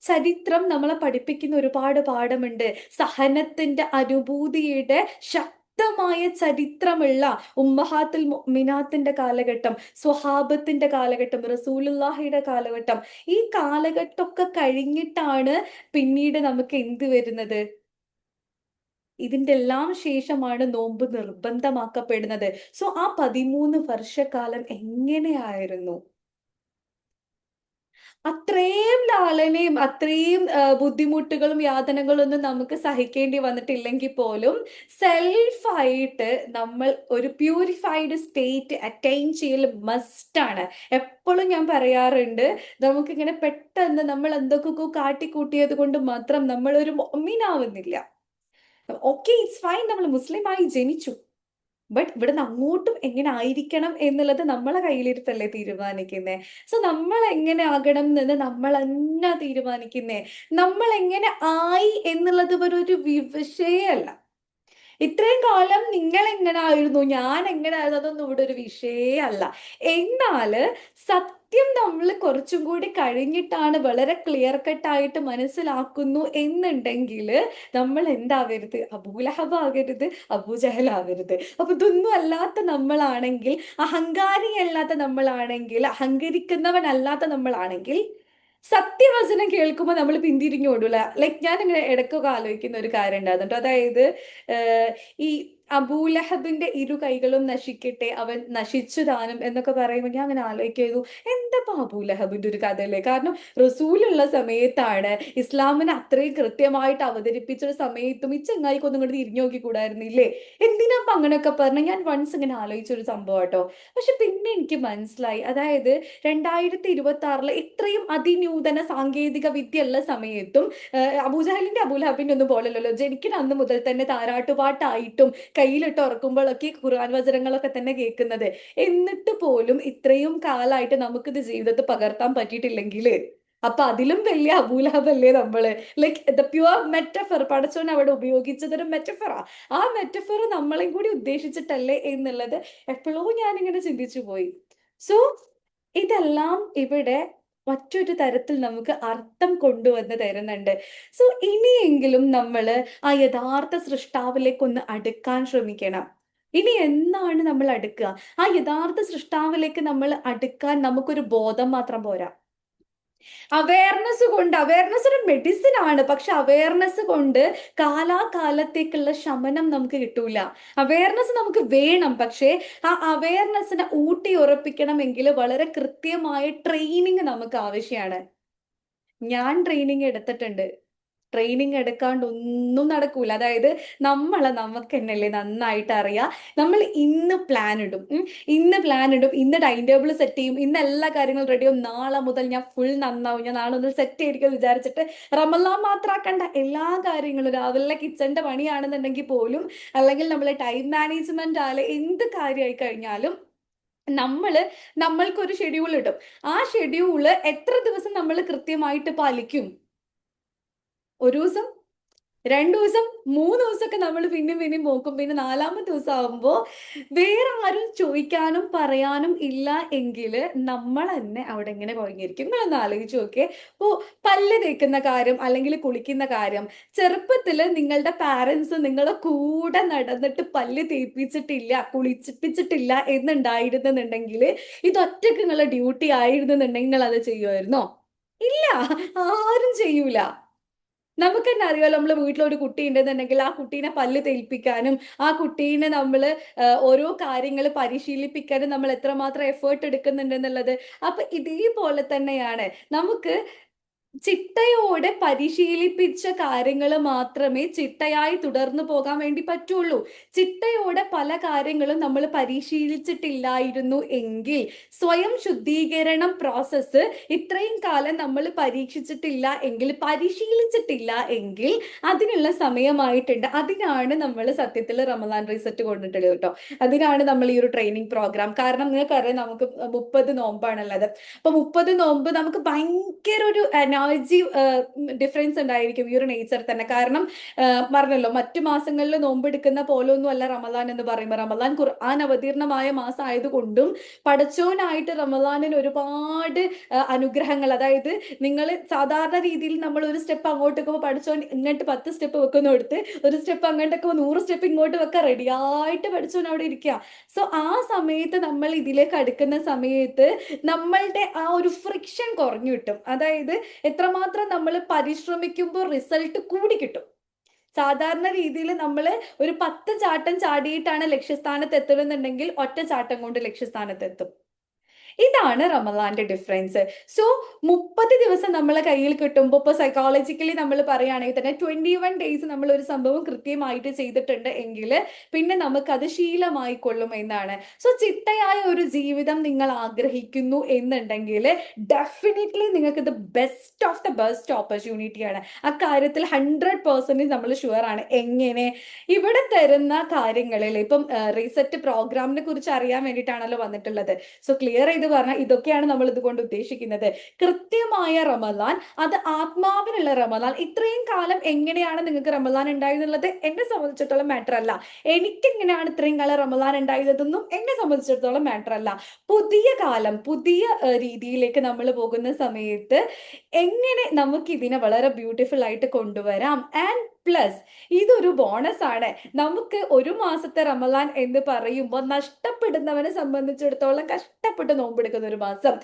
ചരിത്രം നമ്മളെ പഠിപ്പിക്കുന്ന ഒരുപാട് പാഠമുണ്ട്. സഹനത്തിന്റെ അനുഭൂതിയുടെ ശക്തമായ ചരിത്രമുള്ള ഉമ്മഹാത്തുൽ മുഅ്മിനാത്തിന്റെ കാലഘട്ടം, സ്വഹാബത്തിന്റെ കാലഘട്ടം, റസൂലുള്ളാഹിയുടെ കാലഘട്ടം, ഈ കാലഘട്ടമൊക്കെ കഴിഞ്ഞിട്ടാണ് പിന്നീട് നമുക്ക് എന്ത് വരുന്നത്? ഇതിന്റെ എല്ലാം ശേഷമാണ് നോമ്പ് നിർബന്ധമാക്കപ്പെടുന്നത്. സോ ആ 13 വർഷക്കാലം എങ്ങനെയായിരുന്നു? അത്രയും ലാളനയും അത്രയും ബുദ്ധിമുട്ടുകളും യാതനകളും ഒന്നും നമുക്ക് സഹിക്കേണ്ടി വന്നിട്ടില്ലെങ്കിൽ പോലും സെൽഫായിട്ട് നമ്മൾ ഒരു പ്യൂരിഫൈഡ് സ്റ്റേറ്റ് അറ്റൈൻ ചെയ്യൽ മസ്റ്റാണ്. എപ്പോഴും ഞാൻ പറയാറുണ്ട്, നമുക്കിങ്ങനെ പെട്ടെന്ന് നമ്മൾ എന്തൊക്കെയൊക്കെ കാട്ടിക്കൂട്ടിയത് കൊണ്ട് മാത്രം നമ്മൾ ഒരു മൊമിനാവുന്നില്ല. ഓക്കെ, ഇറ്റ്സ് ഫൈൻ, നമ്മൾ മുസ്ലിമായി ജനിച്ചു. ബട്ട് ഇവിടുന്ന് അങ്ങോട്ടും എങ്ങനെ ആയിരിക്കണം എന്നുള്ളത് നമ്മളെ കയ്യിലിരുത്തല്ലേ തീരുമാനിക്കുന്നേ. സോ നമ്മൾ എങ്ങനെ ആകണം എന്ന് നമ്മൾ തന്നെ തീരുമാനിക്കുന്നേ. നമ്മൾ എങ്ങനെ ആയി എന്നുള്ളത് ഒരു വിഷയമല്ല. ഇത്രയും കാലം നിങ്ങൾ എങ്ങനെ ആയിരുന്നു, ഞാൻ എങ്ങനെ ആയിരുന്നു, അതൊന്നും ഇവിടെ ഒരു വിഷയമല്ല. എന്നാല് സത്യം നമ്മൾ കുറച്ചും കൂടി കഴിഞ്ഞിട്ടാണ് വളരെ ക്ലിയർ കട്ടായിട്ട് മനസ്സിലാക്കുന്നു എന്നുണ്ടെങ്കിൽ നമ്മൾ എന്താവരുത്? അബൂലഹബ് ആകരുത്, അബൂജഹൽ ആവരുത്. അപ്പൊ ഇതൊന്നും അല്ലാത്ത നമ്മളാണെങ്കിൽ, അഹങ്കാരിയല്ലാത്ത നമ്മളാണെങ്കിൽ, അഹങ്കരിക്കുന്നവനല്ലാത്ത നമ്മളാണെങ്കിൽ സത്യവചനം കേൾക്കുമ്പോൾ നമ്മൾ പിന്തിരിഞ്ഞോടൂല. ലൈക്ക് ഞാൻ ഇങ്ങനെ ഇടയ്ക്കൊക്കെ ആലോചിക്കുന്ന ഒരു കാര്യം ഉണ്ടായിരുന്നു കേട്ടോ. അതായത് ഈ അബൂലഹബിന്റെ ഇരു കൈകളും നശിക്കട്ടെ, അവൻ നശിച്ചു താനും എന്നൊക്കെ പറയുമ്പോൾ ഞാൻ അങ്ങനെ ആലോചിക്കുന്നു, എന്താ അബൂലഹബിന്റെ ഒരു കഥയല്ലേ? കാരണം റസൂലുള്ള സമയത്താണ്, ഇസ്ലാമിനെ അത്രയും കൃത്യമായിട്ട് അവതരിപ്പിച്ച ഒരു സമയത്തും ഈ ചെങ്ങായിക്കൊന്നും ഇങ്ങോട്ട് തിരിഞ്ഞു നോക്കിക്കൂടായിരുന്നില്ലേ? എന്തിനാ അങ്ങനെയൊക്കെ പറഞ്ഞ ഞാൻ വൺസ് ഇങ്ങനെ ആലോചിച്ചൊരു സംഭവം കേട്ടോ. പക്ഷെ പിന്നെ എനിക്ക് മനസ്സിലായി, അതായത് 2026 ഇത്രയും അതിനൂതന സാങ്കേതിക വിദ്യ ഉള്ള സമയത്തും അബൂജഹലിന്റെ അബൂലഹബിന്റെ ഒന്നും പോലല്ലോ, ജനിക്കുന്ന അന്ന് മുതൽ തന്നെ താരാട്ടുപാട്ടായിട്ടും കയ്യിലിട്ട് ഉറക്കുമ്പോഴൊക്കെ ഖുർആൻ വചനങ്ങളൊക്കെ തന്നെ കേൾക്കുന്നത്. എന്നിട്ട് പോലും ഇത്രയും കാലമായിട്ട് നമുക്കിത് ജീവിതത്തിൽ പകർത്താൻ പറ്റിയിട്ടില്ലെങ്കിൽ അപ്പൊ അതിലും വലിയ അബൂലഹബല്ലേ നമ്മള്? ലൈക്ക് ദ പ്യുവർ മെറ്റഫർ, പടച്ചോൻ അവിടെ ഉപയോഗിച്ചതൊരു മെറ്റഫറാ. ആ മെറ്റഫർ നമ്മളെയും കൂടി ഉദ്ദേശിച്ചിട്ടല്ലേ എന്നുള്ളത് എപ്പോഴോ ഞാനിങ്ങനെ ചിന്തിച്ചു പോയി. സോ ഇതെല്ലാം ഇവിടെ മറ്റൊരു തരത്തിൽ നമുക്ക് അർത്ഥം കൊണ്ടുവന്ന് തരുന്നുണ്ട്. സോ ഇനിയെങ്കിലും നമ്മൾ ആ യഥാർത്ഥ സൃഷ്ടാവിലേക്ക് ഒന്ന് അടുക്കാൻ ശ്രമിക്കണം. ഇനി എന്നാണ് നമ്മൾ അടുക്കുക? ആ യഥാർത്ഥ സൃഷ്ടാവിലേക്ക് നമ്മൾ അടുക്കാൻ നമുക്കൊരു ബോധം മാത്രം പോരാ. അവയർനെസ് ഒരു മെഡിസിൻ ആണ്, പക്ഷെ അവയർനെസ് കൊണ്ട് കാലാകാലത്തേക്കുള്ള ശമനം നമുക്ക് കിട്ടൂല. അവയർനെസ് നമുക്ക് വേണം, പക്ഷേ ആ അവയർനെസ്സിനെ ഊട്ടി ഉറപ്പിക്കണമെങ്കിൽ വളരെ കൃത്യമായ ട്രെയിനിങ് നമുക്ക് ആവശ്യമാണ്. ഞാൻ ട്രെയിനിങ് എടുത്തിട്ടുണ്ട്. ട്രെയിനിങ് എടുക്കാണ്ട് ഒന്നും നടക്കൂല. അതായത് നമുക്ക് തന്നെയല്ലേ നന്നായിട്ട് അറിയാം. നമ്മൾ ഇന്ന് പ്ലാൻ ഇടും, ഇന്ന് ടൈം ടേബിൾ സെറ്റ് ചെയ്യും, ഇന്ന് എല്ലാ കാര്യങ്ങളും റെഡിയാവും, നാളെ മുതൽ ഞാൻ ഫുൾ നന്നാവും, ഞാൻ നാളെ മുതൽ സെറ്റ് ആയിരിക്കും വിചാരിച്ചിട്ട് റമലാൻ മാത്രമാക്കണ്ട, എല്ലാ കാര്യങ്ങളും രാവിലെ കിച്ചന്റെ പണിയാണെന്നുണ്ടെങ്കിൽ പോലും, അല്ലെങ്കിൽ നമ്മളെ ടൈം മാനേജ്മെന്റ് ആയാലും എന്ത് കാര്യമായി കഴിഞ്ഞാലും നമ്മൾക്കൊരു ഷെഡ്യൂൾ ഇടും. ആ ഷെഡ്യൂള് എത്ര ദിവസം നമ്മൾ കൃത്യമായിട്ട് പാലിക്കും? ഒരു ദിവസം, 2 ദിവസം, 3 ദിവസമൊക്കെ നമ്മൾ പിന്നെയും നോക്കും. പിന്നെ 4-ാമത്തെ ദിവസം ആവുമ്പോ വേറെ ആരും ചോദിക്കാനും പറയാനും ഇല്ല എങ്കിൽ നമ്മൾ തന്നെ അവിടെ ഇങ്ങനെ കുഴങ്ങിയിരിക്കും. നിങ്ങളൊന്ന് ആലോചിച്ച് നോക്കിയേ. ഇപ്പോ പല്ല് തേക്കുന്ന കാര്യം അല്ലെങ്കിൽ കുളിക്കുന്ന കാര്യം, ചെറുപ്പത്തിൽ നിങ്ങളുടെ പാരൻസ് നിങ്ങളെ കൂടെ നടന്നിട്ട് പല്ല് തേപ്പിച്ചിട്ടില്ല, കുളിപ്പിച്ചിട്ടില്ല എന്നുണ്ടായിരുന്നുണ്ടെങ്കിൽ, ഇതൊറ്റക്ക് നിങ്ങളുടെ ഡ്യൂട്ടി ആയിരുന്നുണ്ടെങ്കിൽ നിങ്ങൾ അത് ചെയ്യുമായിരുന്നോ? ഇല്ല, ആരും ചെയ്യൂല. നമുക്ക് തന്നെ അറിയാലോ, നമ്മള് വീട്ടിലൊരു കുട്ടി ഉണ്ടെന്നുണ്ടെങ്കിൽ ആ കുട്ടീനെ പല്ല് തേൽപ്പിക്കാനും ആ കുട്ടീനെ നമ്മള് ഓരോ കാര്യങ്ങൾ പരിശീലിപ്പിക്കാനും നമ്മൾ എത്രമാത്രം എഫേർട്ട് എടുക്കുന്നുണ്ടെന്നുള്ളത്. അപ്പൊ ഇതേപോലെ തന്നെയാണ് നമുക്ക് ചിട്ടയോടെ പരിശീലിപ്പിച്ച കാര്യങ്ങൾ മാത്രമേ ചിട്ടയായി തുടർന്നു പോകാൻ വേണ്ടി പറ്റുള്ളൂ. ചിട്ടയോടെ പല കാര്യങ്ങളും നമ്മൾ പരിശീലിച്ചിട്ടില്ലായിരുന്നു എങ്കിൽ, സ്വയം ശുദ്ധീകരണം പ്രോസസ്സ് ഇത്രയും കാലം നമ്മൾ പരീക്ഷിച്ചിട്ടില്ല എങ്കിൽ, പരിശീലിച്ചിട്ടില്ല എങ്കിൽ അതിനുള്ള സമയമായിട്ടുണ്ട്. അതിനാണ് നമ്മൾ സത്യത്തിൽ റമദാൻ റീസെറ്റ് കൊണ്ടിട്ടുള്ളത് കേട്ടോ. അതിനാണ് നമ്മൾ ഈ ഒരു ട്രെയിനിങ് പ്രോഗ്രാം. കാരണം നിങ്ങൾക്കറിയാം, നമുക്ക് 30 നോമ്പാണുള്ളത്. അപ്പൊ 30 നോമ്പ് നമുക്ക് ഭയങ്കര ഒരു എനർജി ഡിഫറൻസ് ഉണ്ടായിരിക്കും ഈ ഒരു നേച്ചർ തന്നെ. കാരണം പറഞ്ഞല്ലോ, മറ്റു മാസങ്ങളിൽ നോമ്പെടുക്കുന്ന പോലെ ഒന്നും അല്ല റമദാൻ എന്ന് പറയുമ്പോൾ. റമദാൻ ഖുർആൻ അവതീർണമായ മാസം ആയതുകൊണ്ടും പടച്ചോനായിട്ട് റമദാനിന് ഒരുപാട് അനുഗ്രഹങ്ങൾ, അതായത് നിങ്ങൾ സാധാരണ രീതിയിൽ നമ്മൾ ഒരു സ്റ്റെപ്പ് അങ്ങോട്ട് വെക്കുമ്പോൾ പഠിച്ചോൻ ഇങ്ങോട്ട് 10 സ്റ്റെപ്പ് വെക്കുന്നിടത്ത് ഒരു സ്റ്റെപ്പ് അങ്ങോട്ട് വെക്കുമ്പോൾ 100 സ്റ്റെപ്പ് ഇങ്ങോട്ട് വെക്കാൻ റെഡിയായിട്ട് പഠിച്ചോൻ അവിടെ ഇരിക്കുക. സോ ആ സമയത്ത് നമ്മൾ ഇതിലേക്ക് അടുക്കുന്ന സമയത്ത് നമ്മളുടെ ആ ഒരു ഫ്രിക്ഷൻ കുറഞ്ഞു കിട്ടും. അതായത് എത്രമാത്രം നമ്മൾ പരിശ്രമിക്കുമ്പോൾ റിസൾട്ട് കൂടി കിട്ടും. സാധാരണ രീതിയിൽ നമ്മൾ ഒരു 10 ചാട്ടം ചാടിയിട്ടാണ് ലക്ഷ്യസ്ഥാനത്ത് എത്തുന്നുണ്ടെങ്കിൽ ഒറ്റ ചാട്ടം കൊണ്ട് ലക്ഷ്യസ്ഥാനത്ത് എത്തും. ഇതാണ് റമദാന്റെ ഡിഫറൻസ്. സോ 30 ദിവസം നമ്മളെ കയ്യിൽ കിട്ടുമ്പോൾ, ഇപ്പോൾ സൈക്കോളജിക്കലി നമ്മൾ പറയുകയാണെങ്കിൽ തന്നെ 21 ഡേയ്സ് നമ്മൾ ഒരു സംഭവം കൃത്യമായിട്ട് ചെയ്തിട്ടുണ്ട് എങ്കിൽ പിന്നെ നമുക്കത് ശീലമായിക്കൊള്ളും എന്നാണ്. സോ ചിട്ടയായ ഒരു ജീവിതം നിങ്ങൾ ആഗ്രഹിക്കുന്നു എന്നുണ്ടെങ്കിൽ ഡെഫിനറ്റ്ലി നിങ്ങൾക്ക് ഇത് ബെസ്റ്റ് ഓഫ് ദ ബെസ്റ്റ് ഓപ്പർച്യൂണിറ്റിയാണ്. അക്കാര്യത്തിൽ 100% നമ്മൾ ഷുവർ ആണ്. എങ്ങനെ? ഇവിടെ തരുന്ന കാര്യങ്ങളിൽ ഇപ്പം റീസെറ്റ് പ്രോഗ്രാമിനെ കുറിച്ച് അറിയാൻ വേണ്ടിയിട്ടാണല്ലോ വന്നിട്ടുള്ളത്. സോ ക്ലിയർ ചെയ്ത് പറഞ്ഞാൽ ഇതൊക്കെയാണ് നമ്മൾ ഇതുകൊണ്ട് ഉദ്ദേശിക്കുന്നത്. കൃത്യമായ റമദാൻ, അത് ആത്മാവിനുള്ള റമദാൻ. ഇത്രയും കാലം എങ്ങനെയാണ് നിങ്ങൾക്ക് റമദാൻ ഉണ്ടായിരുന്നുള്ളത് എന്നെ സംബന്ധിച്ചിടത്തോളം മാറ്റർ അല്ല. എനിക്ക് എങ്ങനെയാണ് ഇത്രയും കാലം റമദാൻ ഉണ്ടായതെന്നും എന്നെ സംബന്ധിച്ചിടത്തോളം മാറ്റർ അല്ല. പുതിയ കാലം, പുതിയ രീതിയിലേക്ക് നമ്മൾ പോകുന്ന സമയത്ത് എങ്ങനെ നമുക്ക് ഇതിനെ വളരെ ബ്യൂട്ടിഫുൾ ആയിട്ട് കൊണ്ടുവരാം. ആൻഡ് പ്ലസ് ഇതൊരു ബോണസ് ആണ്. നമുക്ക് ഒരു മാസത്തെ റമദാൻ എന്ന് പറയുമ്പോൾ നഷ്ടപ്പെടുന്നവനെ സംബന്ധിച്ചിടത്തോളം കഷ്ടപ്പെട്ട് നോമ്പെടുക്കുന്ന ഒരു മാസം,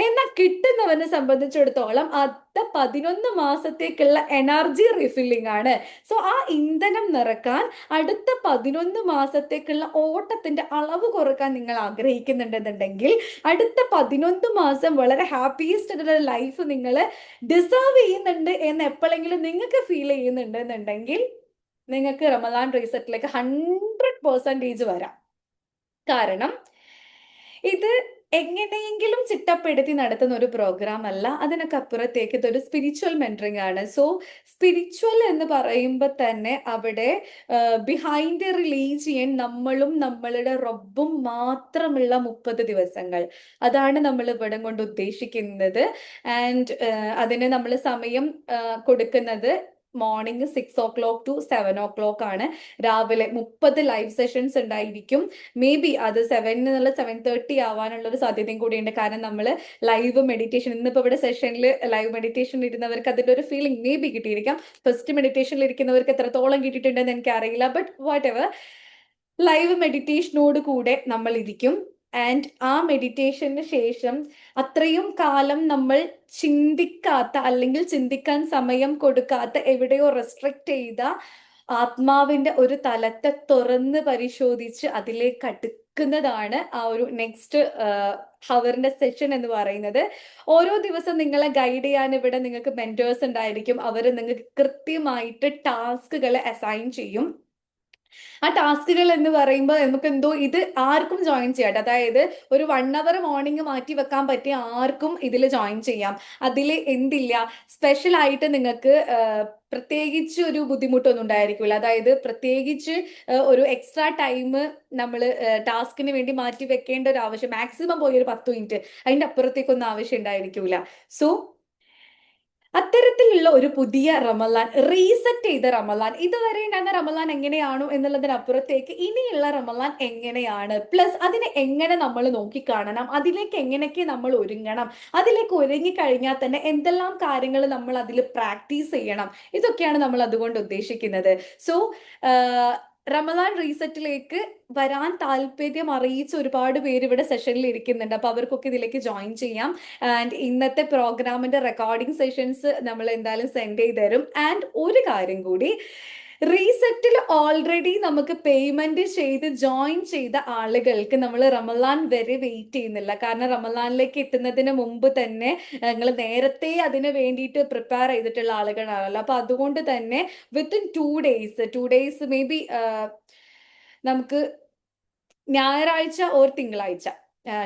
എന്നാൽ കിട്ടുന്നവനെ സംബന്ധിച്ചിടത്തോളം അത് 11 മാസത്തേക്കുള്ള എനർജി റീഫില്ലിംഗ് ആണ്. സോ ആ ഇന്ധനം നിറക്കാൻ അടുത്ത 11 മാസത്തേക്കുള്ള ഓട്ടത്തിന്റെ അളവ് കുറക്കാൻ നിങ്ങൾ ആഗ്രഹിക്കുന്നുണ്ടെന്നുണ്ടെങ്കിൽ, അടുത്ത 11 മാസം വളരെ ഹാപ്പിയസ്റ്റ് ലൈഫ് നിങ്ങൾ ഡിസേർവ് ചെയ്യുന്നുണ്ട് എന്ന് എപ്പോഴെങ്കിലും നിങ്ങൾക്ക് ഫീൽ ചെയ്യുന്നുണ്ട് എന്നുണ്ടെങ്കിൽ നിങ്ങൾക്ക് റമദാൻ റീസെറ്റിലേക്ക് 100% വരാം. കാരണം ഇത് എങ്ങനെയെങ്കിലും ചിട്ടപ്പെടുത്തി നടത്തുന്ന ഒരു പ്രോഗ്രാം അല്ല. അതിനൊക്കെ അപ്പുറത്തേക്ക് ഇതൊരു സ്പിരിച്വൽ മെന്ററിംഗ് ആണ്. സോ സ്പിരിച്വൽ എന്ന് പറയുമ്പോൾ തന്നെ അവിടെ ബിഹൈൻഡ് റിലീജിയൻ നമ്മളും നമ്മളുടെ റബ്ബും മാത്രമുള്ള 30 ദിവസങ്ങൾ, അതാണ് നമ്മൾ ഇവിടെ കൊണ്ട് ഉദ്ദേശിക്കുന്നത്. ആൻഡ് അതിന് നമ്മൾ സമയം കൊടുക്കുന്നത് മോർണിംഗ് 6 o'clock to 7 o'clock ആണ്. രാവിലെ 30 ലൈവ് സെഷൻസ് ഉണ്ടായിരിക്കും. മേ ബി അത് 7:30 ആവാനുള്ള ഒരു സാധ്യതയും കൂടിയുണ്ട്. കാരണം നമ്മൾ ലൈവ് മെഡിറ്റേഷൻ, ഇന്നിപ്പോ ഇവിടെ സെഷനിൽ ലൈവ് മെഡിറ്റേഷൻ ഇരുന്നവർക്ക് അതിന്റെ ഒരു ഫീലിംഗ് മേ ബി കിട്ടിയിരിക്കാം. ഫസ്റ്റ് മെഡിറ്റേഷനിൽ ഇരിക്കുന്നവർക്ക് എത്രത്തോളം കിട്ടിയിട്ടുണ്ടെന്ന് എനിക്ക് അറിയില്ല. ബട്ട് വാട്ട് എവർ, ലൈവ് മെഡിറ്റേഷനോട് കൂടെ നമ്മൾ ഇരിക്കും. ആൻഡ് ആ മെഡിറ്റേഷന് ശേഷം അത്രയും കാലം നമ്മൾ ചിന്തിക്കാത്ത അല്ലെങ്കിൽ ചിന്തിക്കാൻ സമയം കൊടുക്കാത്ത എവിടെയോ റെസ്ട്രിക്റ്റ് ചെയ്ത ആത്മാവിന്റെ ഒരു തലത്തെ തുറന്ന് പരിശോധിച്ച് അതിലേക്ക് അടുക്കുന്നതാണ് ആ ഒരു നെക്സ്റ്റ് ഹവറിന്റെ സെഷൻ എന്ന് പറയുന്നത്. ഓരോ ദിവസം നിങ്ങളെ ഗൈഡ് ചെയ്യാൻ ഇവിടെ നിങ്ങൾക്ക് മെന്റേഴ്സ് ഉണ്ടായിരിക്കും. അവർ നിങ്ങൾക്ക് കൃത്യമായിട്ട് ടാസ്കുകൾ അസൈൻ ചെയ്യും. ആ ടാസ്കുകൾ എന്ന് പറയുമ്പോൾ നമുക്ക് എന്തോ ഇത് ആർക്കും ജോയിൻ ചെയ്യാം. അതായത് ഒരു 1 അവർ മോർണിംഗ് മാറ്റി വെക്കാൻ പറ്റിയ ആർക്കും ഇതിൽ ജോയിൻ ചെയ്യാം. അതിൽ എന്തില്ല, സ്പെഷ്യൽ ആയിട്ട് നിങ്ങൾക്ക് പ്രത്യേകിച്ച് ഒരു ബുദ്ധിമുട്ടൊന്നും ഉണ്ടായിരിക്കില്ല. അതായത് പ്രത്യേകിച്ച് ഒരു എക്സ്ട്രാ ടൈം നമ്മൾ ടാസ്കിന് വേണ്ടി മാറ്റി വെക്കേണ്ട ഒരു ആവശ്യം, മാക്സിമം പോയി ഒരു 10 മിനിറ്റ്, അതിന്റെ അപ്പുറത്തേക്കൊന്നും ആവശ്യം ഉണ്ടായിരിക്കില്ല. സോ അത്തരത്തിലുള്ള ഒരു പുതിയ റമലാൻ, റീസെറ്റ് ചെയ്ത റമലാൻ, ഇതുവരെ ഉണ്ടായിരുന്ന റമലാൻ എങ്ങനെയാണോ എന്നുള്ളതിനപ്പുറത്തേക്ക് ഇനിയുള്ള റമലാൻ എങ്ങനെയാണ്, പ്ലസ് അതിനെ എങ്ങനെ നമ്മൾ നോക്കിക്കാണണം, അതിലേക്ക് എങ്ങനെയൊക്കെ നമ്മൾ ഒരുങ്ങണം, അതിലേക്ക് ഒരുങ്ങി കഴിഞ്ഞാൽ തന്നെ എന്തെല്ലാം കാര്യങ്ങൾ നമ്മൾ അതിൽ പ്രാക്ടീസ് ചെയ്യണം, ഇതൊക്കെയാണ് നമ്മൾ അതുകൊണ്ട് ഉദ്ദേശിക്കുന്നത്. സോ റമലാൻ റീസെറ്റിലേക്ക് വരാൻ താല്പര്യം അറിയിച്ച ഒരുപാട് പേര് ഇവിടെ സെഷനിൽ ഇരിക്കുന്നുണ്ട്. അപ്പൊ അവർക്കൊക്കെ ഇതിലേക്ക് ജോയിൻ ചെയ്യാം. ആൻഡ് ഇന്നത്തെ പ്രോഗ്രാമിന്റെ റെക്കോർഡിംഗ് സെഷൻസ് നമ്മൾ എന്തായാലും സെൻഡ് ചെയ്ത് തരും. ആൻഡ് ഒരു കാര്യം കൂടി, റീസെറ്റിൽ ഓൾറെഡി നമുക്ക് പേയ്മെന്റ് ചെയ്ത് ജോയിൻ ചെയ്ത ആളുകൾക്ക് നമ്മൾ റമലാൻ വരെ വെയിറ്റ് ചെയ്യുന്നില്ല. കാരണം റമലാനിലേക്ക് എത്തുന്നതിന് മുമ്പ് തന്നെ നിങ്ങൾ നേരത്തെ അതിന് വേണ്ടിയിട്ട് പ്രിപ്പയർ ചെയ്തിട്ടുള്ള ആളുകളാണല്ലോ. അപ്പൊ അതുകൊണ്ട് തന്നെ വിത്തിൻ 2 ഡേയ്സ് മേ ബി നമുക്ക് ഞായറാഴ്ച ഓർ തിങ്കളാഴ്ച,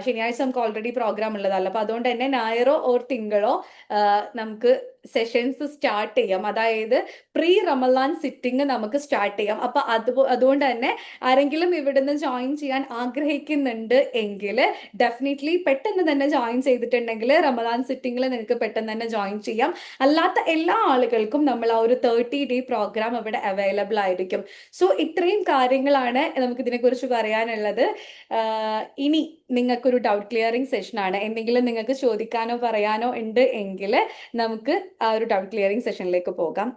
ശനിയാഴ്ച നമുക്ക് ഓൾറെഡി പ്രോഗ്രാം ഉള്ളതല്ല. അപ്പൊ അതുകൊണ്ട് തന്നെ ഞായറോ ഓർ തിങ്കളോ നമുക്ക് സെഷൻസ് സ്റ്റാർട്ട് ചെയ്യാം. അതായത് പ്രീ റമലാൻ സിറ്റിംഗ് നമുക്ക് സ്റ്റാർട്ട് ചെയ്യാം. അപ്പൊ അതുകൊണ്ട് തന്നെ ആരെങ്കിലും ഇവിടുന്ന് ജോയിൻ ചെയ്യാൻ ആഗ്രഹിക്കുന്നുണ്ട് എങ്കിൽ ഡെഫിനറ്റ്ലി പെട്ടെന്ന് തന്നെ ജോയിൻ ചെയ്തിട്ടുണ്ടെങ്കിൽ റമലാൻ സിറ്റിംഗിൽ നിങ്ങൾക്ക് പെട്ടെന്ന് തന്നെ ജോയിൻ ചെയ്യാം. അല്ലാത്ത എല്ലാ ആളുകൾക്കും നമ്മൾ ആ ഒരു 30 ഡേ പ്രോഗ്രാം ഇവിടെ അവൈലബിൾ ആയിരിക്കും. സോ ഇത്രയും കാര്യങ്ങളാണ് നമുക്ക് ഇതിനെക്കുറിച്ച് പറയാനുള്ളത്. ഇനി നിങ്ങൾക്കൊരു ഡൗട്ട് ക്ലിയറിംഗ് സെഷനാണ്. എന്തെങ്കിലും നിങ്ങൾക്ക് ചോദിക്കാനോ പറയാനോ ഉണ്ട് എങ്കിൽ നമുക്ക് ആ ഒരു ഡൗട്ട് ക്ലിയറിംഗ് സെഷനിലേക്ക് പോകാം.